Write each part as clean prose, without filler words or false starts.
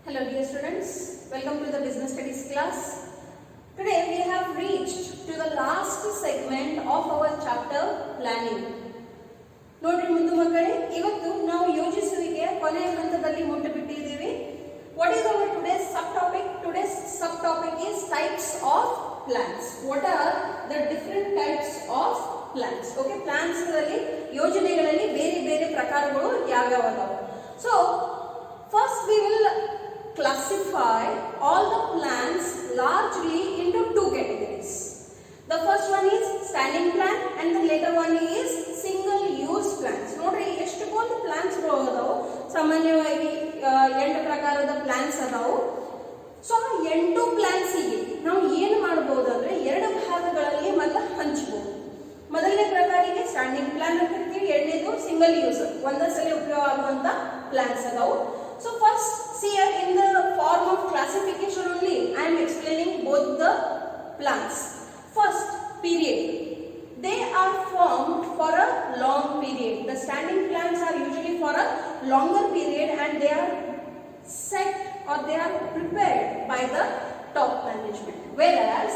Hello dear students, welcome to the business studies class. Today we have reached to the last segment of our chapter planning. ನೋಡ್ರಿ ಮುಂದೆ ಮಕ್ಕಳೇ, ಇವತ್ತು ನಾವು ಯೋಜಿಸುವಿಕೆಯ ಕೊನೆಯ ಹಂತದಲ್ಲಿ ಮುಟ್ಟಿಬಿಟ್ಟಿದ್ದೀವಿ. What is our today's subtopic? Today's subtopic is types of plans. What are the different types of plans? Okay, plans ಗಳಲ್ಲಿ ಯೋಜನೆಗಳಲ್ಲಿ ಬೇರೆ ಬೇರೆ ಪ್ರಕಾರಗಳು ಯಾವ್ಯಾವ ಅದಾವೆ. So first we will classify all the plans largely into two categories. The first one is standing plan and the later one is single use plans. ನೋಡ್ರಿ ಎಷ್ಟೊಂದು plans ಗಳು ಅದಾವು. ಸಾಮಾನ್ಯವಾಗಿ 8 ಪ್ರಕಾರದ plans ಅದಾವು. ಸೊ 8 plans ಗೆ ನಾವು ಏನು ಮಾಡಬಹುದು ಅಂದ್ರೆ ಎರಡು ಭಾಗಗಳಲ್ಲಿ ಮೊದಲು ಹಂಚಬಹುದು. ಮೊದಲನೇ ಪ್ರಕಾರಕ್ಕೆ ಸ್ಟ್ಯಾಂಡಿಂಗ್ ಪ್ಲಾನ್ ಅಂತ ಹೇಳ್ತೀವಿ, ಎರಡನೇದು ಸಿಂಗಲ್ ಯೂಸ್ ಒಂದೇ ಸಲ ಉಪಯೋಗ ಆಗುವಂತ ಪ್ಲಾನ್ಸ್ ಅದಾವು. So first see here in the form of classification only I am explaining both the plans. First, period. They are formed for a long period. The standing plans are usually for a longer period and they are set or they are prepared by the top management. Whereas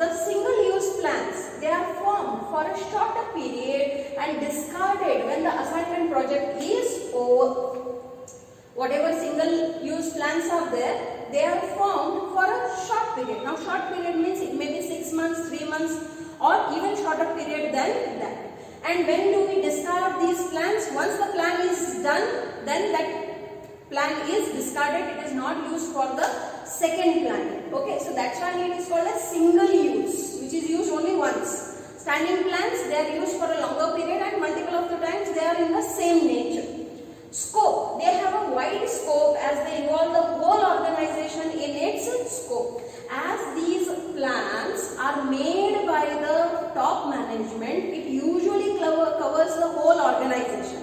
the single use plans, they are formed for a shorter period and discarded when the assignment project is over. Whatever single use plans are there, they are formed for a short period. Now short period means it may be 6 months, 3 months or even shorter period than that. And when do we discard these plans? Once the plan is done, then that plan is discarded. It is not used for the second plan. Okay, so that's why it is called a single use, which is used only once. Standing plans, they are used for a longer period and multiple of the times they are in the same nature. Scope, they have a wide scope as they involve the whole organization in its scope. As these plans are made by the top management, it usually covers the whole organization.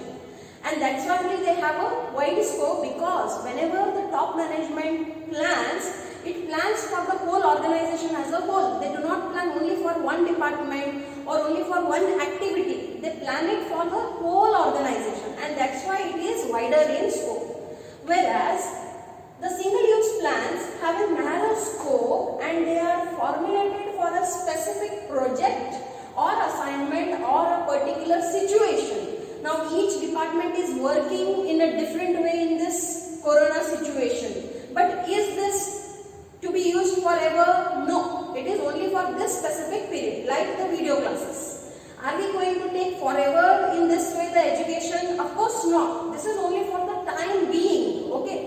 And that's why they have a wide scope, because whenever the top management plans, it plans for the whole organization as a whole. They do not plan only for one department or only for one activity. They plan it for the whole organization, and that's why it is wider in scope. Whereas the single use plans have a narrow scope and they are formulated for a specific project or assignment or a particular situation. Now each department is working in a different way in this corona situation. But is this to be used forever? No. It is only for this specific period, like the video classes. Are we going to take forever in this way the education? Of course not. This is only for the time being. Okay.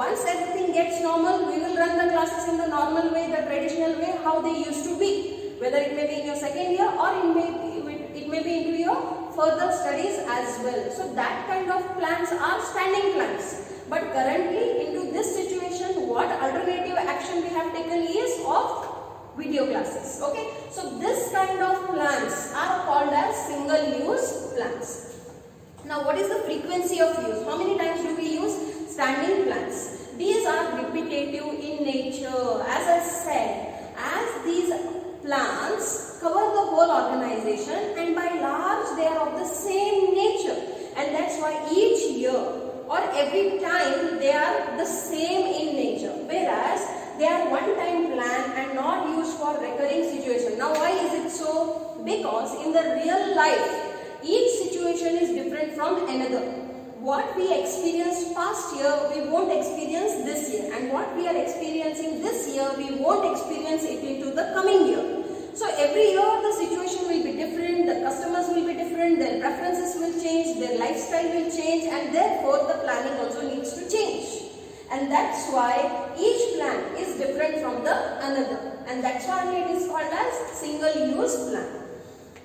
Once everything gets normal, we will run the classes in the normal way, the traditional way, how they used to be. Whether it may be in your second year or it may be into your further studies as well. So that kind of plans are standing plans. But currently into this situation, what alternative action we have taken is of video classes. Okay, so this kind of plans are called as single use plans. Now what is the frequency of use? How many times do we use standing plans? These are repetitive in nature. As I said, as these plans cover the whole organization and by large they are of the same nature, and that's why each year or every time they are the same in nature, whereas they are one-time plan and not used for recurring situation. Now why is it so? Because in the real life, each situation is different from another. What we experienced past year, we won't experience this year, and what we are experiencing this year, we won't experience it into the coming year. So every year the situation will be different, the customers will be different, their preferences will change, their lifestyle will change, and therefore the planning also needs to change. And that's why each plan is different from the another, and that's why it is called as single use plan.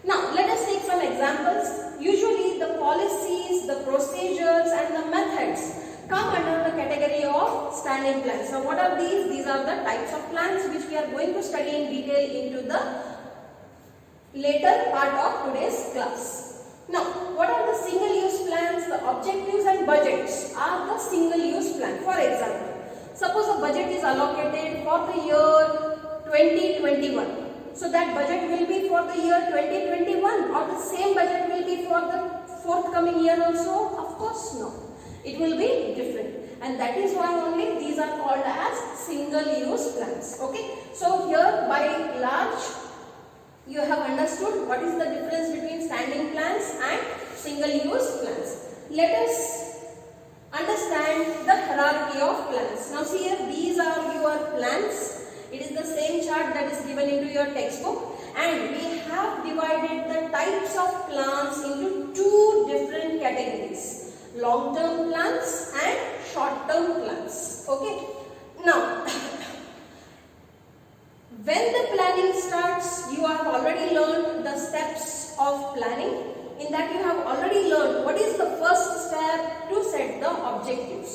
Now let us take some examples. Usually the policies, the procedures and the methods come under the category of standing plans. Now what are these? These are the types of plans which we are going to study in detail into the later part of today's class. Now what are the single use plans? The objectives and budgets are the single use plan. For example, suppose a budget is allocated for the year 2021. So that budget will be for the year 2021, or the same budget will be for the forthcoming year also? Of course no. It will be different. And that is why only these are called as single-use plans. Okay. So here by large you have understood what is the difference between standing plans and single-use plans. Let us understand the hierarchy of plans. Now see here, these are your plans. It is the same chart that is given into your textbook, and we have divided the types of plans into two different categories: long-term plans and short-term plans. Okay. Now when the planning starts, you have already learned the steps of planning. In that you have already learned what is the first step to set the objectives.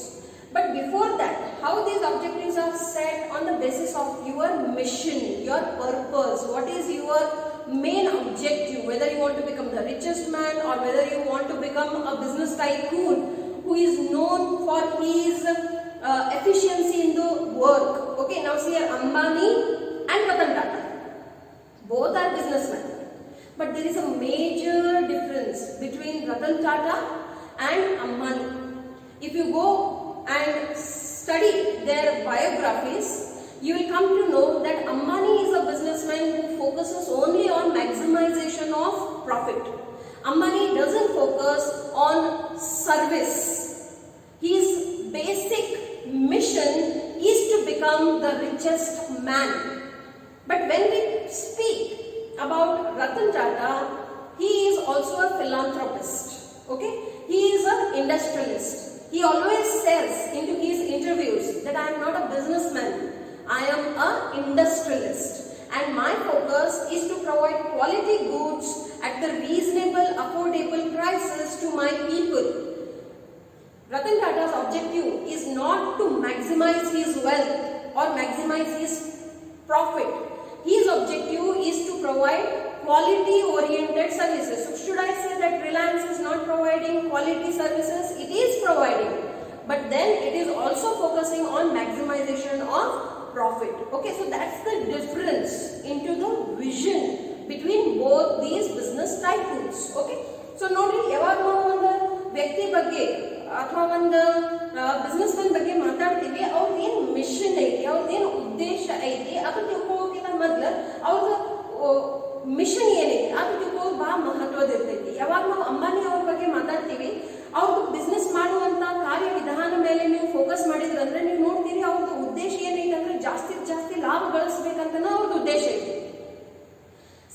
But before that, how these objectives are set on the basis of your mission, your purpose, what is your main objective, whether you want to become the richest man or whether you want to become a business tycoon who is known for his efficiency in the work. Okay, now see here, Ambani and Ratan Tata, both are businessmen. But there is a major difference between Ratan Tata and Ambani. If you go and study their biographies, you will come to know that Ambani is a businessman who focuses only on maximization of profit. Ambani doesn't focus on service. His basic mission is to become the richest man. But when we speak about Ratan Tata, he is also a philanthropist. Okay, he is an industrialist. He always says into his interviews that I am not a businessman, I am an industrialist, and my focus is to provide quality goods at the reasonable, affordable prices to my people. Ratan Tata's objective is not to maximize his wealth or maximize his profit. His objective is to provide quality-oriented services. So should I say that Reliance is not providing quality services? It is providing. But then it is also focusing on maximization of profit. Okay, so that's the difference into the vision between both these business tycoons. Okay, so nodi yaವಾಗ ನಾವು ಒಂದು ವ್ಯಕ್ತಿ ಬಗ್ಗೆ ಅಥವಾ ಒಂದು business Mann ಬಗ್ಗೆ ಮಾತಾಡ್ತೀವಿ, ಅವ್ರದ್ದು ಏನು ಮಿಷನ್ ಐತಿ, ಅವ್ರದ್ದು ಏನು ಉದ್ದೇಶ ಐತಿ ಅದು ತಿಳ್ಕೊಳ್ಳೋಕ್ಕಿಂತ ಮೊದಲು ಅವ್ರದ್ದು ಮಿಷನ್ ಏನೈತಿ ಅದು ತಿಳ್ಕೊಳ್ಳೋದು ಬಹಳ ಮಹತ್ವದ ಇರ್ತೈತಿ. ಯಾವಾಗ ನಾವು ಅಂಬಾನಿ ಅವ್ರ ಬಗ್ಗೆ ಮಾತಾಡ್ತೀವಿ, ಅವ್ರದ್ದು ಬಿಸ್ನೆಸ್ ಮಾಡುವಂತ ಕಾರ್ಯವಿಧಾನ ಮೇಲೆ ನೀವು ಫೋಕಸ್ ಮಾಡಿದ್ರಂದ್ರೆ ನೀವು ನೋಡ್ತೀರಿ ಅವ್ರದ್ದು ಉದ್ದೇಶ ಏನೈತೆ ಅಂದ್ರೆ ಜಾಸ್ತಿ ಲಾಭ ಗಳಿಸ್ಬೇಕಂತ ಅವ್ರದ್ದು ಉದ್ದೇಶ ಐತಿ.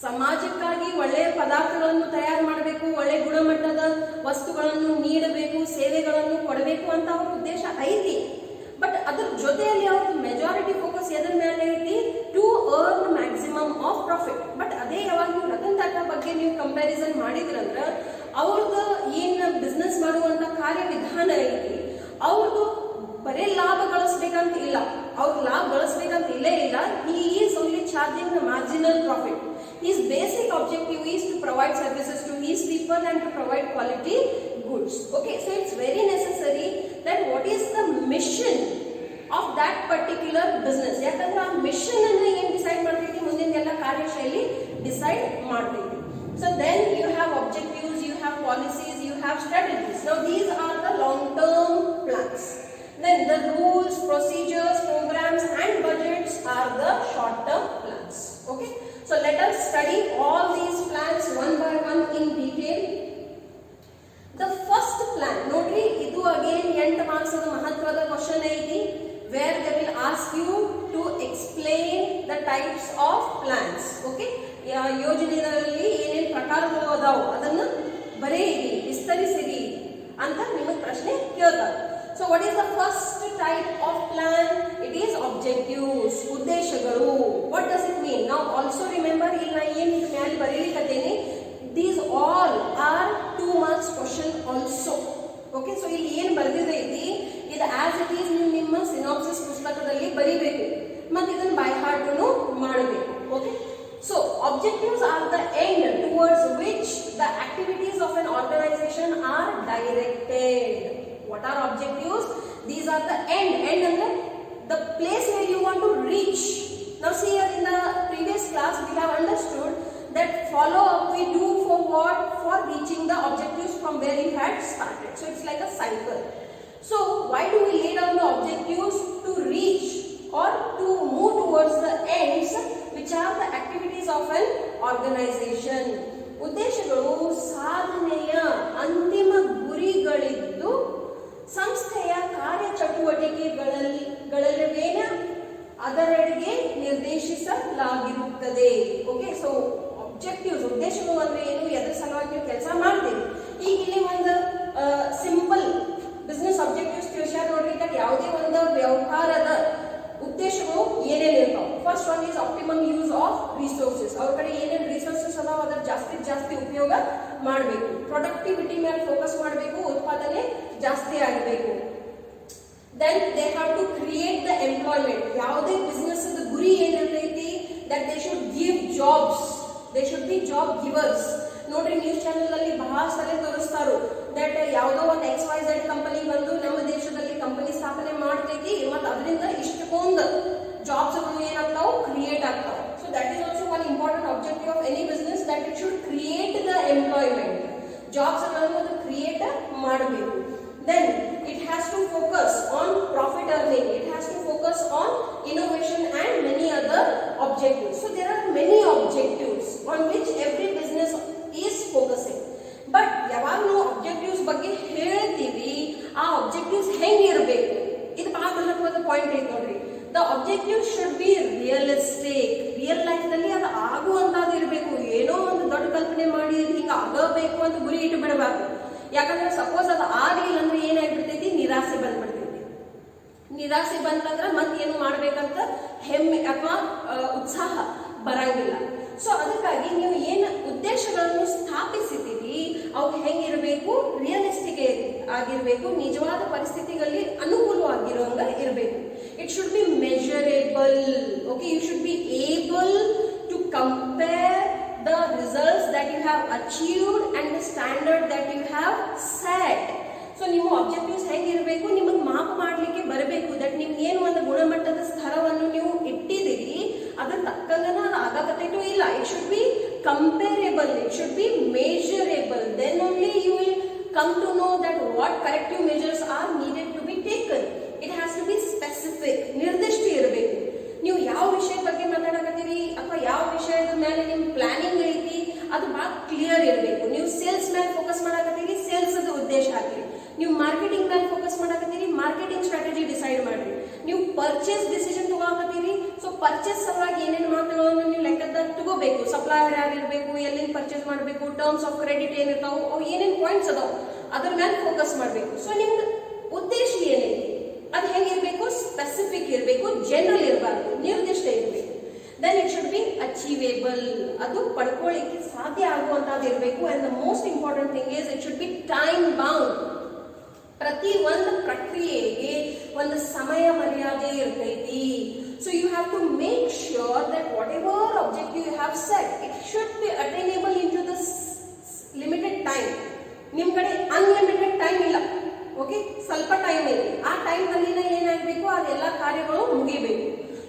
ಸಮಾಜಕ್ಕಾಗಿ ಒಳ್ಳೆಯ ಪದಾರ್ಥಗಳನ್ನು ತಯಾರು ಮಾಡಬೇಕು, ಒಳ್ಳೆ ಗುಣಮಟ್ಟದ ವಸ್ತುಗಳನ್ನು ನೀಡಬೇಕು, ಸೇವೆಗಳನ್ನು ಕೊಡಬೇಕು ಅಂತ ಅವ್ರ ಉದ್ದೇಶ ಐತಿ. ಬಟ್ ಅದ್ರ ಜೊತೆಯಲ್ಲಿ ಅವ್ರದ್ದು ಮೆಜಾರಿಟಿ ಫೋಕಸ್ ಎದ್ರ ಮೇಲೆ ಐತಿ? To earn maximum of profit. But ಅದೇ ಯಾವಾಗ ನೀವು ರತನ್ ಟಾಟಾ ಬಗ್ಗೆ ನೀವು ಕಂಪ್ಯಾರಿಸನ್ ಮಾಡಿದ್ರಂದ್ರ ಅವ್ರದ್ದು ಏನ್ ಬಿಸ್ನೆಸ್ ಮಾಡುವಂತ ಕಾರ್ಯವಿಧಾನ ಐತಿ, ಅವ್ರದ್ದು ಬರೇ ಲಾಭ ಗಳಿಸ್ಬೇಕಂತ ಇಲ್ಲ, ಅವ್ರ ಲಾಭ ಗಳಿಸ್ಬೇಕಂತ ಇಲ್ಲೇ ಇಲ್ಲ. He is only charging the marginal profit. His basic objective is to provide services to his people and to provide quality goods. Okay, so it's very necessary that what is the mission of that particular business. ಯಾಕಂದ್ರೆ ಆ mission ಅನ್ನು ಏನು decide ಮಾಡ್ತೈತಿ, ಮುಂದಿನ ಎಲ್ಲ ಕಾರ್ಯಶೈಲಿ decide ಮಾಡ್ತೈತಿ. So then you have objectives, you have policies, you have strategies. Now these are the long-term plans. Then the rules, procedures, programs and budgets are the short-term plans. Okay. So let us study all these plans one by one in detail. The first plan, notri, idu again 8 marks of mahatvada question aiti, where they will ask you to explain the types of plans. Okay, ಯೋಜನೆಗಳಲ್ಲಿ ಏನೇನು ಪ್ರಕಾರಗಳು ಅದಾವು ಅದನ್ನು ಬರೆಯಿರಿ, ವಿಸ್ತರಿಸಿರಿ ಅಂತ ನಿಮಗೆ ಪ್ರಶ್ನೆ ಕೇಳ್ತಾರೆ. So what is the first type of plan? It is objectives, ಉದ್ದೇಶಗಳು. What does it mean? Now also remember, ಇಲ್ಲಿ ನಾ ಏನು ಇದು ಮ್ಯಾಲೆ ಬರೀಲಿಕತ್ತೇನೆ, these all are 2 marks question also. Okay, so ಇಲ್ಲಿ ಏನು ಬರೆದಿದೈತಿ ಇದು as it is ನೀವು ನಿಮ್ಮ ಸಿನಾಪ್ಸಿಸ್ ಪುಸ್ತಕದಲ್ಲಿ ಬರೀಬೇಕು ಮತ್ತು ಇದನ್ನು ಬೈ ಹಾರ್ಟ್ನು ಮಾಡಬೇಕು. Okay, so objectives are the end towards which the activities of an organization are directed. What are objectives? These are the end and the place where you want to reach. Now see here in the previous class we have understood that follow up we do for what? For reaching the objectives from where you had started. So it's like a cycle. So why do we lay down the objectives? To reach or to move towards the ends, which are the activities of an organization. ಉದ್ದೇಶಗಳು ಸಾಧನೆಯ ಅಂತಿಮ ಗುರಿಗಳಿದ್ದು ಸಂಸ್ಥೆಯ ಕಾರ್ಯಚಟುವಟಿಕೆಗಳಲ್ಲಿನ ಅದರೆಡೆಗೆ ನಿರ್ದೇಶಿಸಲಾಗಿರುತ್ತದೆ. Okay, so objectives, ಉದ್ದೇಶಗಳು ಅಂದ್ರೆ ಏನು, ಎದರ ಸಲುವಾಗಿ ನೀವು ಕೆಲಸ ಮಾಡ್ತೀವಿ. ಈಗ ಇಲ್ಲಿ ಒಂದು ಸಿಂಪಲ್ ಬಿಸ್ನೆಸ್ ಆಬ್ಜೆಕ್ಟಿವ್ಸ್ ತಿಳಿಸ್ಯಾರ ನೋಡ್ರಿ. ಈಗ ಯಾವುದೇ ಒಂದು ವ್ಯವಹಾರದ ಉದ್ದೇಶಗಳು ಏನೇನು ಇರ್ತಾವೆ. First one is optimum use of resources. ಅವ್ರ ಕಡೆ ಏನೇನು ರಿಸೋರ್ಸಸ್ ಅದಾವ ಅದರ ಜಾಸ್ತಿ ಉಪಯೋಗ ಮಾಡಬೇಕು. ಪ್ರೊಡಕ್ಟಿವಿಟಿ ಮೇಲೆ ಫೋಕಸ್ ಮಾಡಬೇಕು, ಉತ್ಪಾದನೆ ಜಾಸ್ತಿ ಆಗಬೇಕು. Then they have to create the employment. ಯಾವುದೇ ಬಿಸ್ನೆಸ್ ಗುರಿ ಏನಿರ್ತೈತಿ, that they should give jobs, they should be job givers. ನೋಡ್ರಿ, ನ್ಯೂಸ್ ಚಾನೆಲ್ ಅಲ್ಲಿ ಬಹಳ ಸಲ ತೋರಿಸ್ತಾರೋ ದಟ್ ಯಾವುದೋ ಒಂದು XYZ ಕಂಪನಿ ಬಂದು ನಮ್ಮ ದೇಶದಲ್ಲಿ ಕಂಪನಿ ಸ್ಥಾಪನೆ ಮಾಡ್ತೈತಿ ಮತ್ತು ಅದರಿಂದ ಇಷ್ಟೊಂದು ಜಾಬ್ಸ್ ಏನಾಗ್ತಾವ, ಕ್ರಿಯೇಟ್ ಆಗ್ತಾವ. So that is also one important objective of any business, that it should create the employment. Jobs ಗಳನ್ನು ಅದು ಕ್ರಿಯೇಟ್ ಮಾಡಬೇಕು. Then it has to focus on profit earning, it has to focus on innovation and many other objectives. So there are many objectives on which every business is focusing. But ಯಾವಾಗ ನಾವು objectives ಬಗ್ಗೆ ಹೇಳ್ತೀವಿ, ಆ objectives ಹೆಂಗಿರಬೇಕು, ಇದು ಬಹಳ ಮಹತ್ವದ point ಐತೆ ನೋಡ್ರಿ. The objective should be realistic. Real life ನಲ್ಲಿ ಅದು ಆಗುವಂತದ್ದು ಇರಬೇಕು. ಏನೋ ಒಂದು ದೊಡ್ಡ ಕಲ್ಪನೆ ಮಾಡಿ ಹಿಂಗ ಆಗಬೇಕು ಅಂತ ಗುರಿ ಇಟ್ಟು ಬಿಡಬಾರ್ದು. ಯಾಕಂದ್ರೆ ಸಪೋಸ್ ಅದು ಆಗಲಿಲ್ಲ ಅಂದ್ರೆ ಏನಾಗ್ಬಿಡ್ತೈತಿ, ನಿರಾಸೆ ಬಂದ್ಬಿಡ್ತೈತಿ. ನಿರಾಸೆ ಬಂತಂದ್ರೆ ಮತ್ತೆ ಏನು ಮಾಡ್ಬೇಕಂತ ಹೆಮ್ಮೆ ಅಥವಾ ಉತ್ಸಾಹ ಬರಂಗಿಲ್ಲ. ಸೊ ಅದಕ್ಕಾಗಿ ನೀವು ಏನು ಉದ್ದೇಶಗಳನ್ನು ಸ್ಥಾಪಿಸಿದ್ದೀವಿ ಅವು ಹೆಂಗಿರಬೇಕು, ರಿಯಲಿಸ್ಟಿಕ್ ಆಗಿರಬೇಕು, ನಿಜವಾದ ಪರಿಸ್ಥಿತಿಗಳಲ್ಲಿ ಅನುಕೂಲವಾಗಿರುವಂಗ ಇರಬೇಕು. It should be measurable. Okay, you should be able to compare the results that you have achieved and the standard that you have set. So ನೀವು ಆಬ್ಜೆಕ್ಟಿವ್ಸ್ ಹೆಂಗಿರಬೇಕು, ನಿಮಗೆ ಮಾಪ್ ಮಾಡಲಿಕ್ಕೆ ಬರಬೇಕು. ದಟ್ ನಿಮ್ಗೆ ಏನು ಒಂದು ಗುಣಮಟ್ಟದ ಸ್ತರವನ್ನು ನೀವು ಇಟ್ಟಿದ್ದೀರಿ ಅದರ ತಕ್ಕಂಗನ ಅದು ಆಗಕತ್ತೈತೋ ಇಲ್ಲ. It should be comparable, it should be measurable. Then only you will come to know that what corrective measures are needed to be taken. It has to be specific, ನಿರ್ದಿಷ್ಟ ಇರಬೇಕು. ನೀವು ಯಾವ ವಿಷಯದ ಬಗ್ಗೆ ಮಾತಾಡಕತ್ತೀರಿ ಅಥವಾ ಯಾವ ವಿಷಯದ ಮೇಲೆ ನಿಮ್ಮ ಪ್ಲಾನಿಂಗ್ ಐತಿ ಅದು ಬಹಳ ಕ್ಲಿಯರ್ ಇರಬೇಕು. ನೀವು ಸೇಲ್ಸ್ ಮೇಲೆ ಫೋಕಸ್ ಮಾಡಕತ್ತೀರಿ, ಸೇಲ್ಸ್ ಅದು ಉದ್ದೇಶ ಹಾಕ್ರಿ. ನೀವು ಮಾರ್ಕೆಟಿಂಗ್ ಮೇಲೆ ಫೋಕಸ್ ಮಾಡಕತ್ತೀರಿ, ಮಾರ್ಕೆಟಿಂಗ್ ಸ್ಟ್ರಾಟಜಿ ಡಿಸೈಡ್ ಮಾಡ್ರಿ. ನೀವು ಪರ್ಚೇಸ್ ಡಿಸಿಷನ್ ತಗೋಕತ್ತೀರಿ, ಸೊ ಪರ್ಚೇಸ್ ಸಲುವಾಗಿ ಏನೇನು ಮಾತುಗಳನ್ನು ನೀವು ಲೆಕ್ಕದಾಗ ತಗೋಬೇಕು. ಸಪ್ಲೈಯರ್ ಯಾರಿರಬೇಕು, ಎಲ್ಲಿಂದ ಪರ್ಚೇಸ್ ಮಾಡಬೇಕು, ಟರ್ಮ್ಸ್ ಆಫ್ ಕ್ರೆಡಿಟ್ ಏನಿರ್ತಾವೆ, ಅವು ಏನೇನು ಪಾಯಿಂಟ್ಸ್ ಅದಾವೆ ಅದ್ರ ಮೇಲೆ ಫೋಕಸ್ ಮಾಡಬೇಕು. ಸೊ ನಿಮ್ದು ಉದ್ದೇಶ ಏನೈತಿ ಅದು ಹೆಂಗಿರ್ಬೇಕು, ಸ್ಪೆಸಿಫಿಕ್ ಇರಬೇಕು, ಜನರಲ್ ಇರಬಾರ್ದು, ನಿರ್ದಿಷ್ಟ ಇರಬೇಕು. Then it should be achievable, ಅದು ಪಡ್ಕೊಳ್ಳಿಕ್ಕೆ ಸಾಧ್ಯ ಆಗುವಂತದ್ದು ಇರಬೇಕು. And the most important thing is it should be time bound. ಪ್ರತಿ ಒಂದು ಪ್ರಕ್ರಿಯೆಗೆ ಒಂದು ಸಮಯ ಮರ್ಯಾದೆ ಇರ್ತೈತಿ. So you have to make sure that whatever objective you have set it should be attainable into the limited time. ನಿಮ್ ಕಡೆ unlimited time ಇಲ್ಲ. ಓಕೆ, ಸ್ವಲ್ಪ ಟೈಮ್ ಇದೆ. ಆ ಟೈಮ್ ನಲ್ಲಿ ಏನಾಗಬೇಕು, ಅದೆಲ್ಲ ಕಾರ್ಯಗಳು ಮುಗಿಬೇಕು.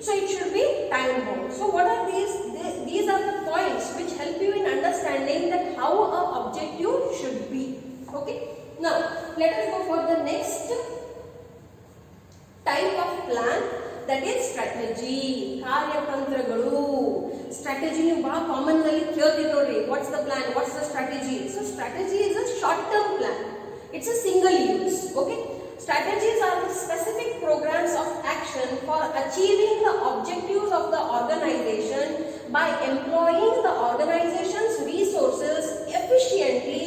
So it should be time bound. So what are these are the points which help you in understanding that how a objective should be. Okay, now let us go for the next type of plan, that is strategy. ಕಾರ್ಯತಂತ್ರಗಳು. Strategy ನೀವು ಬಹಳ common ನಲ್ಲಿ ಕೇಳ್ತೀವಿ ನೋಡ್ರಿ. What's the plan, what's the strategy? So strategy is a short term plan. It's a single use. Okay, strategies are the specific programs of action for achieving the objectives of the organization by employing the organization's resources efficiently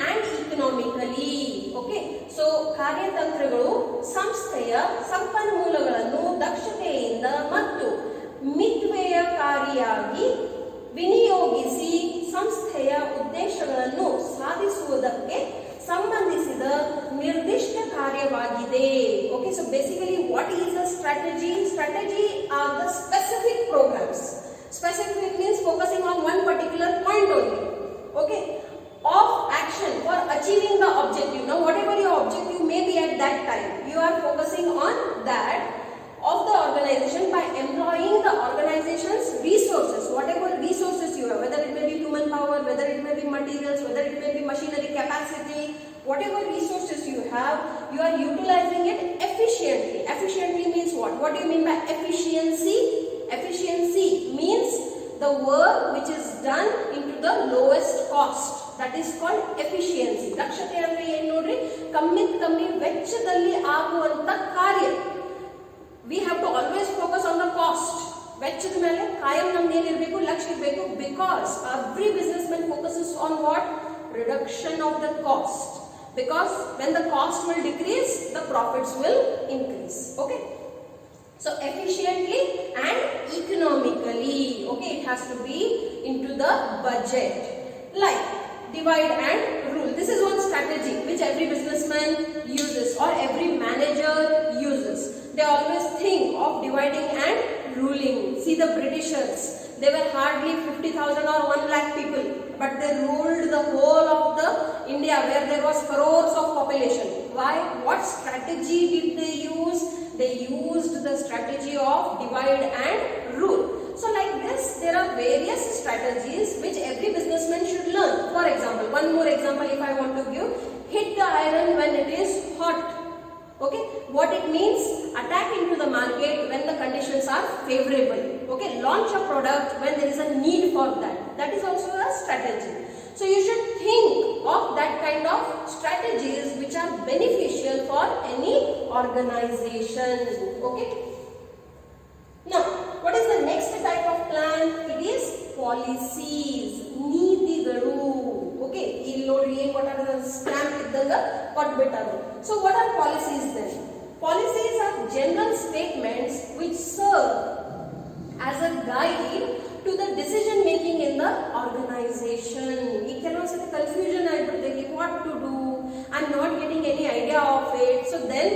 and economically. Okay, so ಕಾರ್ಯತಂತ್ರಗಳು ಸಂಸ್ಥೆಯ ಸಂಪನ್ಮೂಲಗಳನ್ನು ದಕ್ಷತೆಯಿಂದ ಮತ್ತು ಮಿತವ್ಯಯಕಾರಿಯಾಗಿ ವಿನಿಯೋಗಿಸಿ ಸಂಸ್ಥೆಯ ಉದ್ದೇಶಗಳನ್ನು ಸಾಧಿಸುವುದಕ್ಕೆ ಸಂಬಂಧಿಸಿದ ನಿರ್ದಿಷ್ಟ ಕಾರ್ಯವಾಗಿದೆ. Okay, so basically what is a strategy? Strategy are the specific programs. Specific means focusing on one particular point only. Okay, of action for achieving the objective. Now whatever your objective may be at that time, you are focusing on that of the organization by employing the organization's resources. Whatever resources whatever resources you have, you are utilizing it efficiently. Efficiently means what do you mean by efficiency? Efficiency means the work which is done into the lowest cost, that is called efficiency. ದಕ್ಷತೆ ಅಂದ್ರೆ ಏನು ನೋಡ್ರಿ, ಕಮ್ಮಿ ವೆಚ್ಚದಲ್ಲಿ ಆಗುವಂತ ಕಾರ್ಯ. We have to always focus on the cost. ವೆಚ್ಚದ ಮೇಲೆ ಕಾಯಂ ನಮ್ದು ಏನಿರಬೇಕು, ಲಕ್ಷ್ಯ ಇರಬೇಕು. Because every businessman focuses on what? Reduction of the cost. Because when the cost will decrease, the profits will increase. Okay. So efficiently and economically. Okay, it has to be into the budget. Like divide and rule. This is one strategy which every businessman uses or every manager uses. They always think of dividing and ruling. See the Britishers. They were hardly 50,000 or 1 lakh people, but they ruled the whole of the India where there was crores of population. Why? What strategy did they use? They used the strategy of divide and rule. So like this, there are various strategies which every businessman should learn. For example, one more example if I want to give, hit the iron when it is hot. Okay, what it means, attack into the market when the conditions are favorable. Okay, launch a product when there is a need for that. That is also a strategy. So you should think of that kind of strategies which are beneficial for any organization. Okay. Now, what is the next type of plan? It is policies, ನೀತಿಗಳು. Okay, ಇಲ್ಲಿ ನೋಡ್ರಿ ಏನು ಕೊಟ್ಟಾರ, stamp ಇದ್ದಂಗ ಕೊಟ್ಬಿಟ್ಟಾರು. So what are policies then? Policies are general statements which serve as a guide to the decision making in the organization. ಈ ಕೆಲವೊಂದ್ಸತಿ confusion ಆಗಿಬಿಡ್ತೈತಿ, what to do, I'm not getting any idea of it. So then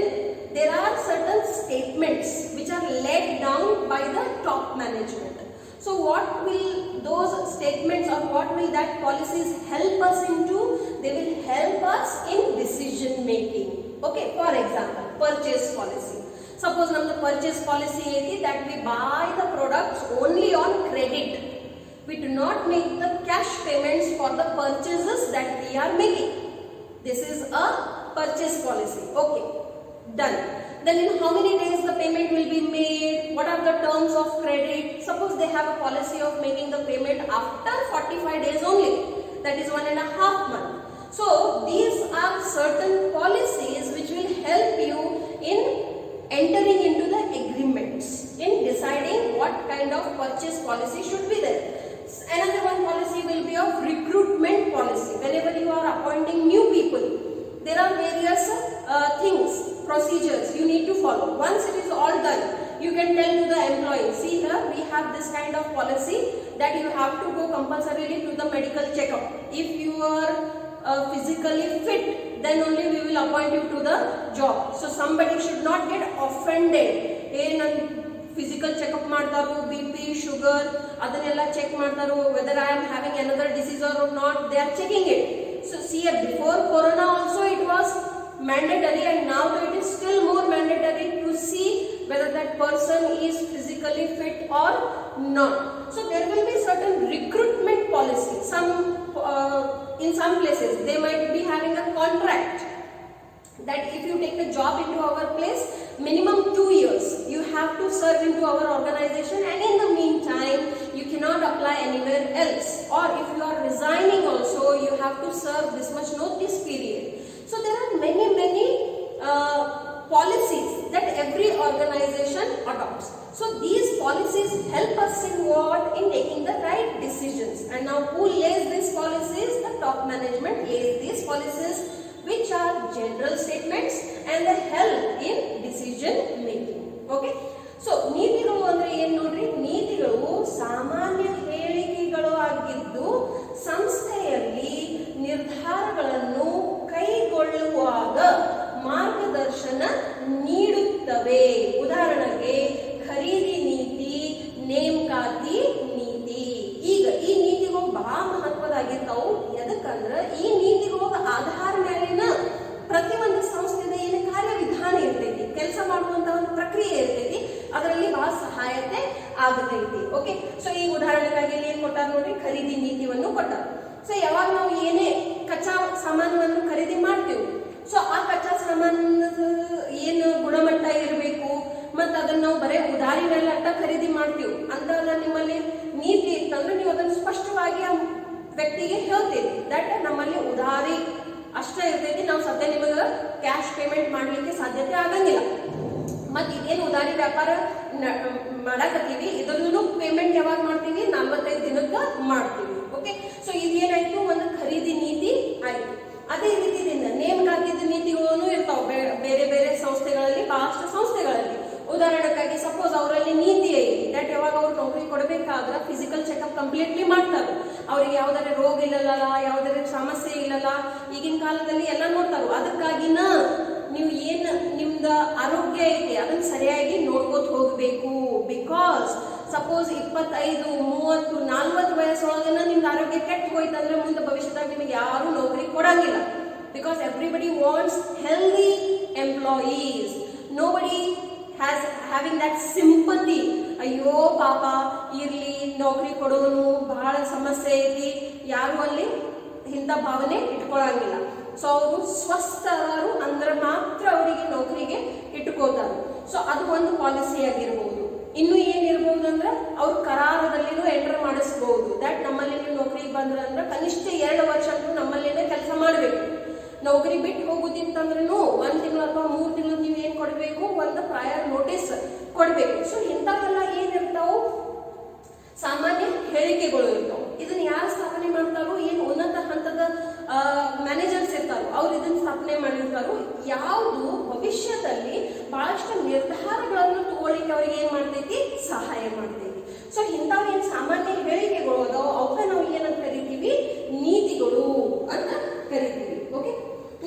there are certain statements which are laid down by the top management. So what will those statements or what will that policies help us into? They will help us in decision making. Okay, for example, purchase policy. Suppose namda purchase policy aiti that we buy the products only on credit. We do not make the cash payments for the purchases that we are making. This is a purchase policy. Okay, done. Then in how many days the payment will be made? What are the terms of credit? Suppose they have a policy of making the payment after 45 days only. That is 1.5 months. So these are certain policies which will help you in entering into the agreements, in deciding what kind of purchase policy should be there. Another one policy will be of recruitment policy. Whenever you are appointing new people, there are various things, procedures you need to follow. Once it is all done, you can tell to the employee, see here we have this kind of policy that you have to go compulsorily to the medical checkup. If you are physically fit, then only we will appoint you to the job. So somebody should not get offended. Hey, nan physical checkup ಮಾಡ್ತಾರೋ, BP, sugar ಅದನ್ನೆಲ್ಲ check ಮಾಡ್ತಾರೋ, whether I am having another disease or not, they are checking it. So see, before corona also it was mandatory, and now it is still more mandatory to see whether that person is physically fit or not. So there will be certain recruitment policy. In some places they might be having a contract that if you take the job into our place, minimum 2 years you have to serve into our organization, and in the meantime you cannot apply anywhere else. Or if you are resigning also, you have to serve this much notice period. So there are many policies that every organization adopts. So these policies help us in what? In taking the right decisions. And now who lays these policies? The top management lays these policies, which are general statements and they help in decision making. Okay, so ನೀತಿಗಳು ಅಂದ್ರೆ ಏನು ನೋಡ್ರಿ, ನೀತಿಗಳು ಸಾಮಾನ್ಯ ಹೇಳಿಕೆಗಳು ಆಗಿದ್ದು ಸಂಸ್ಥೆಯಲ್ಲಿ ನಿರ್ಧಾರಗಳನ್ನು ಕೈಗೊಳ್ಳುವಾಗ ಮಾರ್ಗದರ್ಶನ ನೀಡುತ್ತವೆ. ಉದಾಹರಣೆಗೆ ಖರೀದಿ ನೀತಿ, ನೇಮಕಾತಿ ನೀತಿ. ಈಗ ಈ ನೀತಿಗಳು ಬಹಳ ಮಹತ್ವದಾಗಿರ್ತಾವು. ಎದಕ್ಕಂದ್ರೆ ಈ ನೀತಿಗಳ ಆಧಾರ ಮೇಲಿನ ಪ್ರತಿಯೊಂದು ಸಂಸ್ಥೆದ ಏನು ಕಾರ್ಯವಿಧಾನ ಇರ್ತೈತಿ, ಕೆಲಸ ಮಾಡುವಂತ ಒಂದು ಪ್ರಕ್ರಿಯೆ ಇರ್ತೈತಿ, ಅದರಲ್ಲಿ ಬಹಳ ಸಹಾಯತೆ ಆಗತೈತಿ. ಓಕೆ, ಸೊ ಈ ಉದಾಹರಣೆಗಾಗಿ ಏನ್ ಕೊಟ್ಟಾರ ನೋಡ್ರಿ, ಖರೀದಿ ನೀತಿಯನ್ನು ಕೊಟ್ಟಾರ. ಸೊ ಯಾವಾಗ ನಾವು ಏನೇ ಕಚ್ಚಾ ಸಾಮಾನವನ್ನು ಖರೀದಿ ಮಾಡ್ತೀವಿ, ಸೊ ಆ ಕಚ್ಚಾ ಸಾಮಾನ ಏನು ಗುಣಮಟ್ಟ ಇರಬೇಕು ಮತ್ತು ಅದನ್ನ ನಾವು ಬರೀ ಉದಾರಿ ಮೇಲೆ ಅಟ್ಟ ಖರೀದಿ ಮಾಡ್ತೀವಿ ಅಂತ ನಿಮ್ಮಲ್ಲಿ ನೀತಿ ಇತ್ತಂದ್ರೆ ನೀವು ಅದನ್ನು ಸ್ಪಷ್ಟವಾಗಿ ಆ ವ್ಯಕ್ತಿಗೆ ಹೇಳ್ತೀವಿ ದಟ್ ನಮ್ಮಲ್ಲಿ ಉದಾರಿ ಅಷ್ಟೇ ಇರ್ತೈತಿ, ನಾವು ಸದ್ಯ ನಿಮಗೆ ಕ್ಯಾಶ್ ಪೇಮೆಂಟ್ ಮಾಡ್ಲಿಕ್ಕೆ ಸಾಧ್ಯತೆ ಆಗಂಗಿಲ್ಲ. ಮತ್ತೆ ಇದೇನು ಉದಾರಿ ವ್ಯಾಪಾರ ಮಾಡಕತ್ತೀವಿ ಇದನ್ನು ಪೇಮೆಂಟ್ ಯಾವಾಗ ಮಾಡ್ತೀವಿ, 45 ದಿನಕ್ಕೆ ಮಾಡ್ತೀವಿ. ಓಕೆ, ಸೊ ಇದೇನಾಯ್ತು, ಒಂದು ಖರೀದಿ ನೀತಿ ಆಯ್ತು. ಅದೇ ರೀತಿಯಿಂದ ನೇಮಕಾತಿದ ನೀತಿಗಳೂ ಇರ್ತಾವೆ ಬೇರೆ ಬೇರೆ ಸಂಸ್ಥೆಗಳಲ್ಲಿ, ಬಹಳಷ್ಟು ಸಂಸ್ಥೆಗಳಲ್ಲಿ. ಉದಾಹರಣೆಗಾಗಿ ಸಪೋಸ್ ಅವರಲ್ಲಿ ನೀತಿ ಐತಿ ದಟ್ ಯಾವಾಗ ಅವ್ರು ನೌಕರಿ ಕೊಡಬೇಕಾದ್ರೆ ಫಿಸಿಕಲ್ ಚೆಕಪ್ ಕಂಪ್ಲೀಟ್ಲಿ ಮಾಡ್ತಾರೆ. ಅವ್ರಿಗೆ ಯಾವ್ದಾರ ರೋಗ ಇಲ್ಲಲ್ಲ, ಯಾವ್ದಾರ ಸಮಸ್ಯೆ ಇಲ್ಲಲ್ಲ, ಈಗಿನ ಕಾಲದಲ್ಲಿ ಎಲ್ಲ ನೋಡ್ತಾರ. ಅದಕ್ಕಾಗಿನ ನೀವು ಏನ್ ನಿಮ್ದ ಆರೋಗ್ಯ ಐತಿ ಅದನ್ನ ಸರಿಯಾಗಿ ನೋಡ್ಕೋತ ಹೋಗ್ಬೇಕು. ಬಿಕಾಸ್ ಸಪೋಸ್ 25, 30, 40 ವಯಸ್ಸೊಳಗನ ನಿಮ್ದು ಆರೋಗ್ಯ ಕೆಟ್ಟ ಹೋಯ್ತಂದ್ರೆ ಮುಂದೆ ಭವಿಷ್ಯದಾಗ ನಿಮಗೆ ಯಾರು ನೌಕರಿ ಕೊಡಂಗಿಲ್ಲ. Because everybody wants healthy employees. Nobody having that sympathy, ಅಯ್ಯೋ ಪಾಪ ಇರ್ಲಿ ನೌಕರಿ ಕೊಡೋನು ಬಹಳ ಸಮಸ್ಯೆ ಐತಿ, ಯಾರು ಅಲ್ಲಿ ಇಂಥ ಭಾವನೆ ಇಟ್ಕೊಳಂಗಿಲ್ಲ. ಸೊ ಅವರು ಸ್ವಸ್ಥರು ಅಂದ್ರೆ ಮಾತ್ರ ಅವರಿಗೆ ನೌಕರಿಗೆ ಇಟ್ಕೋತಾರೆ. ಸೊ ಅದು ಒಂದು ಪಾಲಿಸಿ ಆಗಿರ್ಬೋದು. ಇನ್ನು ಏನಿರ್ಬೋದು ಅಂದ್ರೆ ಅವ್ರು ಕರಾರದಲ್ಲಿನೂ ಎಂಟರ್ ಮಾಡಿಸ್ಬಹುದು ದಟ್ ನಮ್ಮಲ್ಲಿ ನೀವು ನೌಕರಿಗೆ ಬಂದ್ರ ಅಂದ್ರೆ ಕನಿಷ್ಠ 2 ವರ್ಷ ನಮ್ಮಲ್ಲೇನೆ ಕೆಲಸ ಮಾಡಬೇಕು. ನೌಕರಿ ಬಿಟ್ಟು ಹೋಗುದಿತ್ತಂದ್ರೂ 1 ತಿಂಗಳು ಅಥವಾ 3 ತಿಂಗಳು ನೀವು ಏನ್ ಕೊಡ್ಬೇಕು, ಒಂದು ಪ್ರಯರ್ ನೋಟಿಸ್ ಕೊಡ್ಬೇಕು. ಸೊ ಇಂಥವೆಲ್ಲ ಏನಿರ್ತಾವು ಸಾಮಾನ್ಯ ಹೇಳಿಕೆಗಳು ಇರ್ತಾವ. ಇದನ್ನ ಯಾರು ಸ್ಥಾಪನೆ ಮಾಡ್ತಾರೋ, ಏನು ಉನ್ನತ ಹಂತದ ಮ್ಯಾನೇಜರ್ಸ್ ಇರ್ತಾರೋ ಅವ್ರು ಇದನ್ನ ಸ್ಥಾಪನೆ ಮಾಡಿರ್ತಾರೋ, ಯಾವುದು ಭವಿಷ್ಯದಲ್ಲಿ ಬಹಳಷ್ಟು ನಿರ್ಧಾರಗಳನ್ನು ತಗೊಳ್ಳಿಕ್ಕೆ ಅವ್ರಿಗೆ ಏನ್ ಮಾಡ್ತೈತಿ, ಸಹಾಯ ಮಾಡ್ತೈತಿ. ಸೊ ಇಂಥವು ಏನ್ ಸಾಮಾನ್ಯ ಹೇಳಿಕೆಗಳು ಅದಾವ ಅವಕ್ಕ ನಾವು ಏನಂತ ಕರಿತೀವಿ, ನೀತಿಗಳು ಅಂತ ಕರಿತೀವಿ. ಓಕೆ,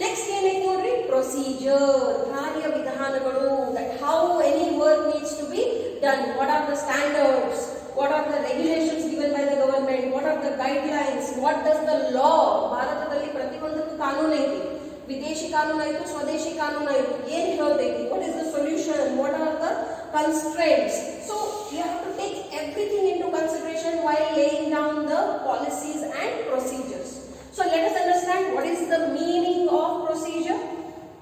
ನೆಕ್ಸ್ಟ್ ಏನೈತಿ ನೋಡ್ರಿ, ಪ್ರೊಸೀಜರ್, ಕಾರ್ಯವಿಧಾನಗಳು. That how any work needs to be done, what are the standards, what are the regulations given by the government, what are the guidelines, what does the law. ಭಾರತದಲ್ಲಿ ಪ್ರತಿಯೊಂದಕ್ಕೂ ಕಾನೂನು ಐತಿ, ವಿದೇಶಿ ಕಾನೂನು ಆಯ್ತು, ಸ್ವದೇಶಿ ಕಾನೂನು ಆಯ್ತು, ಏನ್ ಹೇಳ್ತೈತಿ, what is the solution, what are the constraints. So you have to take everything into consideration while laying down the policies and procedures. So let us understand what is the meaning of procedure.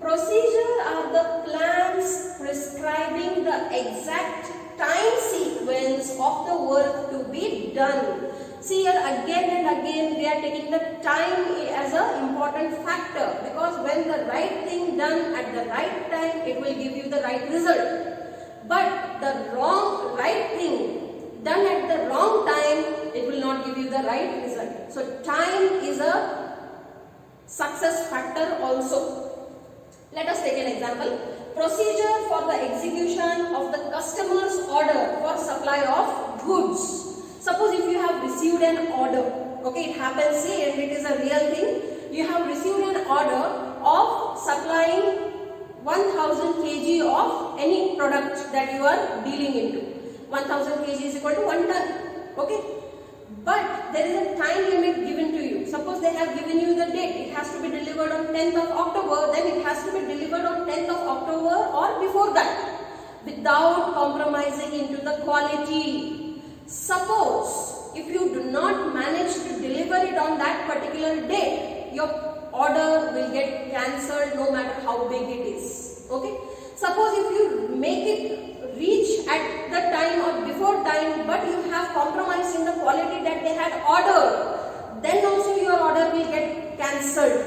Procedure are the plans prescribing the exact time sequence of the work to be done. See here again and again we are taking the time as an important factor, because when the right thing done at the right time it will give you the right result, but the right thing done at the wrong time it will not give you the right result. So time is a success factor also. Let us take an example. Procedure for the execution of the customer's order for supply of goods. Suppose if you have received an order, okay, it happens, see, and it is a real thing. You have received an order of supplying 1000 kg of any product that you are dealing into. 1000 kg is equal to 1 ton. Okay, but there is a time limit given to you. Suppose they have given you the date, it has to be delivered on 10th of October, then it has to be delivered on 10th of October or before that, without compromising into the quality. Suppose if you do not manage to deliver it on that particular date, your order will get cancelled no matter how big it is. Okay, suppose if you make it reach at the time or before time, but you have compromised in the quality that they had ordered, then also your order will get cancelled.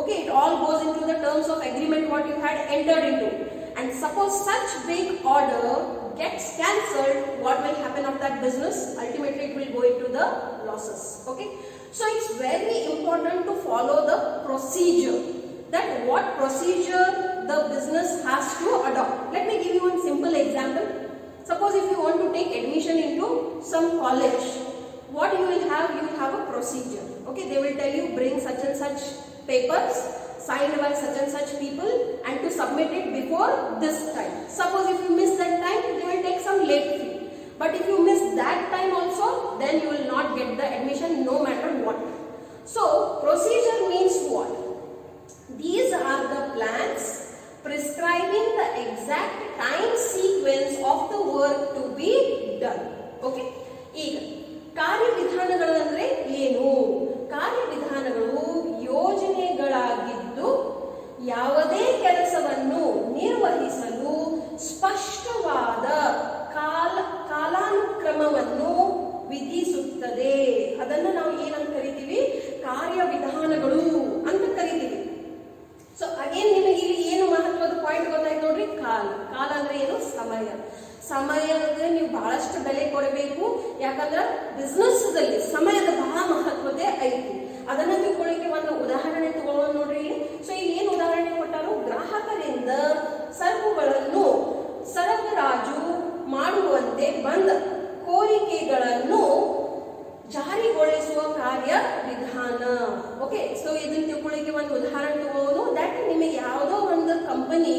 Okay, it all goes into the terms of agreement what you had entered into. And suppose such big order gets cancelled, what will happen of that business? Ultimately it will go into the losses. Okay, so it's very important to follow the procedure, that what procedure the business has to adopt. Let me give you one simple example. Suppose if you want to take admission into some college, what you will have a procedure. Okay, they will tell you bring such and such papers signed by such and such people and to submit it before this time. Suppose if you miss that time, they will take some late fee. But if you miss that time also, then you will not get the admission no matter what. So procedure means what? These are the plans prescribing the exact time sequence of the work to be done. Okay, ಈಗ ಕಾರ್ಯವಿಧಾನಗಳು ಅಂದ್ರೆ ಏನು? ಕಾರ್ಯ ವಿಧಾನಗಳು ಯೋಜನೆಗಳಾಗಿದ್ದು ಯಾವುದೇ ಕೆಲಸವನ್ನು ನಿರ್ವಹಿಸಲು ಸ್ಪಷ್ಟವಾದ ಕಾಲಾನುಕ್ರಮವನ್ನು ವಿಧಿಸುತ್ತದೆ. ಅದನ್ನು ನಾವು ಏನಂತ ಕರಿತೀವಿ? ಕಾರ್ಯವಿಧಾನಗಳು ಅಂತ ಕರಿತೀವಿ. ಸೊ ಅಗೇನ್ ನಿಮಗೆ ಇಲ್ಲಿ ಏನು ಮಹತ್ವದ ಪಾಯಿಂಟ್ ಗೊತ್ತಾಯ್ತು ನೋಡ್ರಿ. ಕಾಲ ಅಂದ್ರೆ ಏನು? ಸಮಯಕ್ಕೆ ನೀವು ಬಹಳಷ್ಟು ಬೆಲೆ ಕೊಡಬೇಕು. ಯಾಕಂದ್ರೆ ಬಿಸ್ನೆಸ್ ದಲ್ಲಿ ಸಮಯದ ಬಹಳ ಮಹತ್ವತೆ ಐತಿ. ಅದನ್ನ ತಿಳ್ಕೊಳ್ಳಿಕ್ಕೆ ಒಂದು ಉದಾಹರಣೆ ತಗೊಳ್ಳೋಣ ನೋಡ್ರಿ. ಸೊ ಇಲ್ಲಿ ಏನು ಉದಾಹರಣೆ ಕೊಟ್ಟಾರು? ಗ್ರಾಹಕರಿಂದ ಸರಕುಗಳನ್ನು ಸರಬರಾಜು ಮಾಡುವಂತೆ ಬಂದ ಕೋರಿಕೆಗಳನ್ನು ಜಾರಿಗೊಳಿಸುವ ಕಾರ್ಯವಿಧಾನ. ಓಕೆ, ಸೊ ಇದನ್ನ ತಿಳ್ಕೊಳ್ಳಿಕ್ಕೆ ಒಂದು ಉದಾಹರಣೆ ತಗೋನು. ದಟ್ ನಿಮಗೆ ಯಾವುದೋ ಒಂದು ಕಂಪನಿ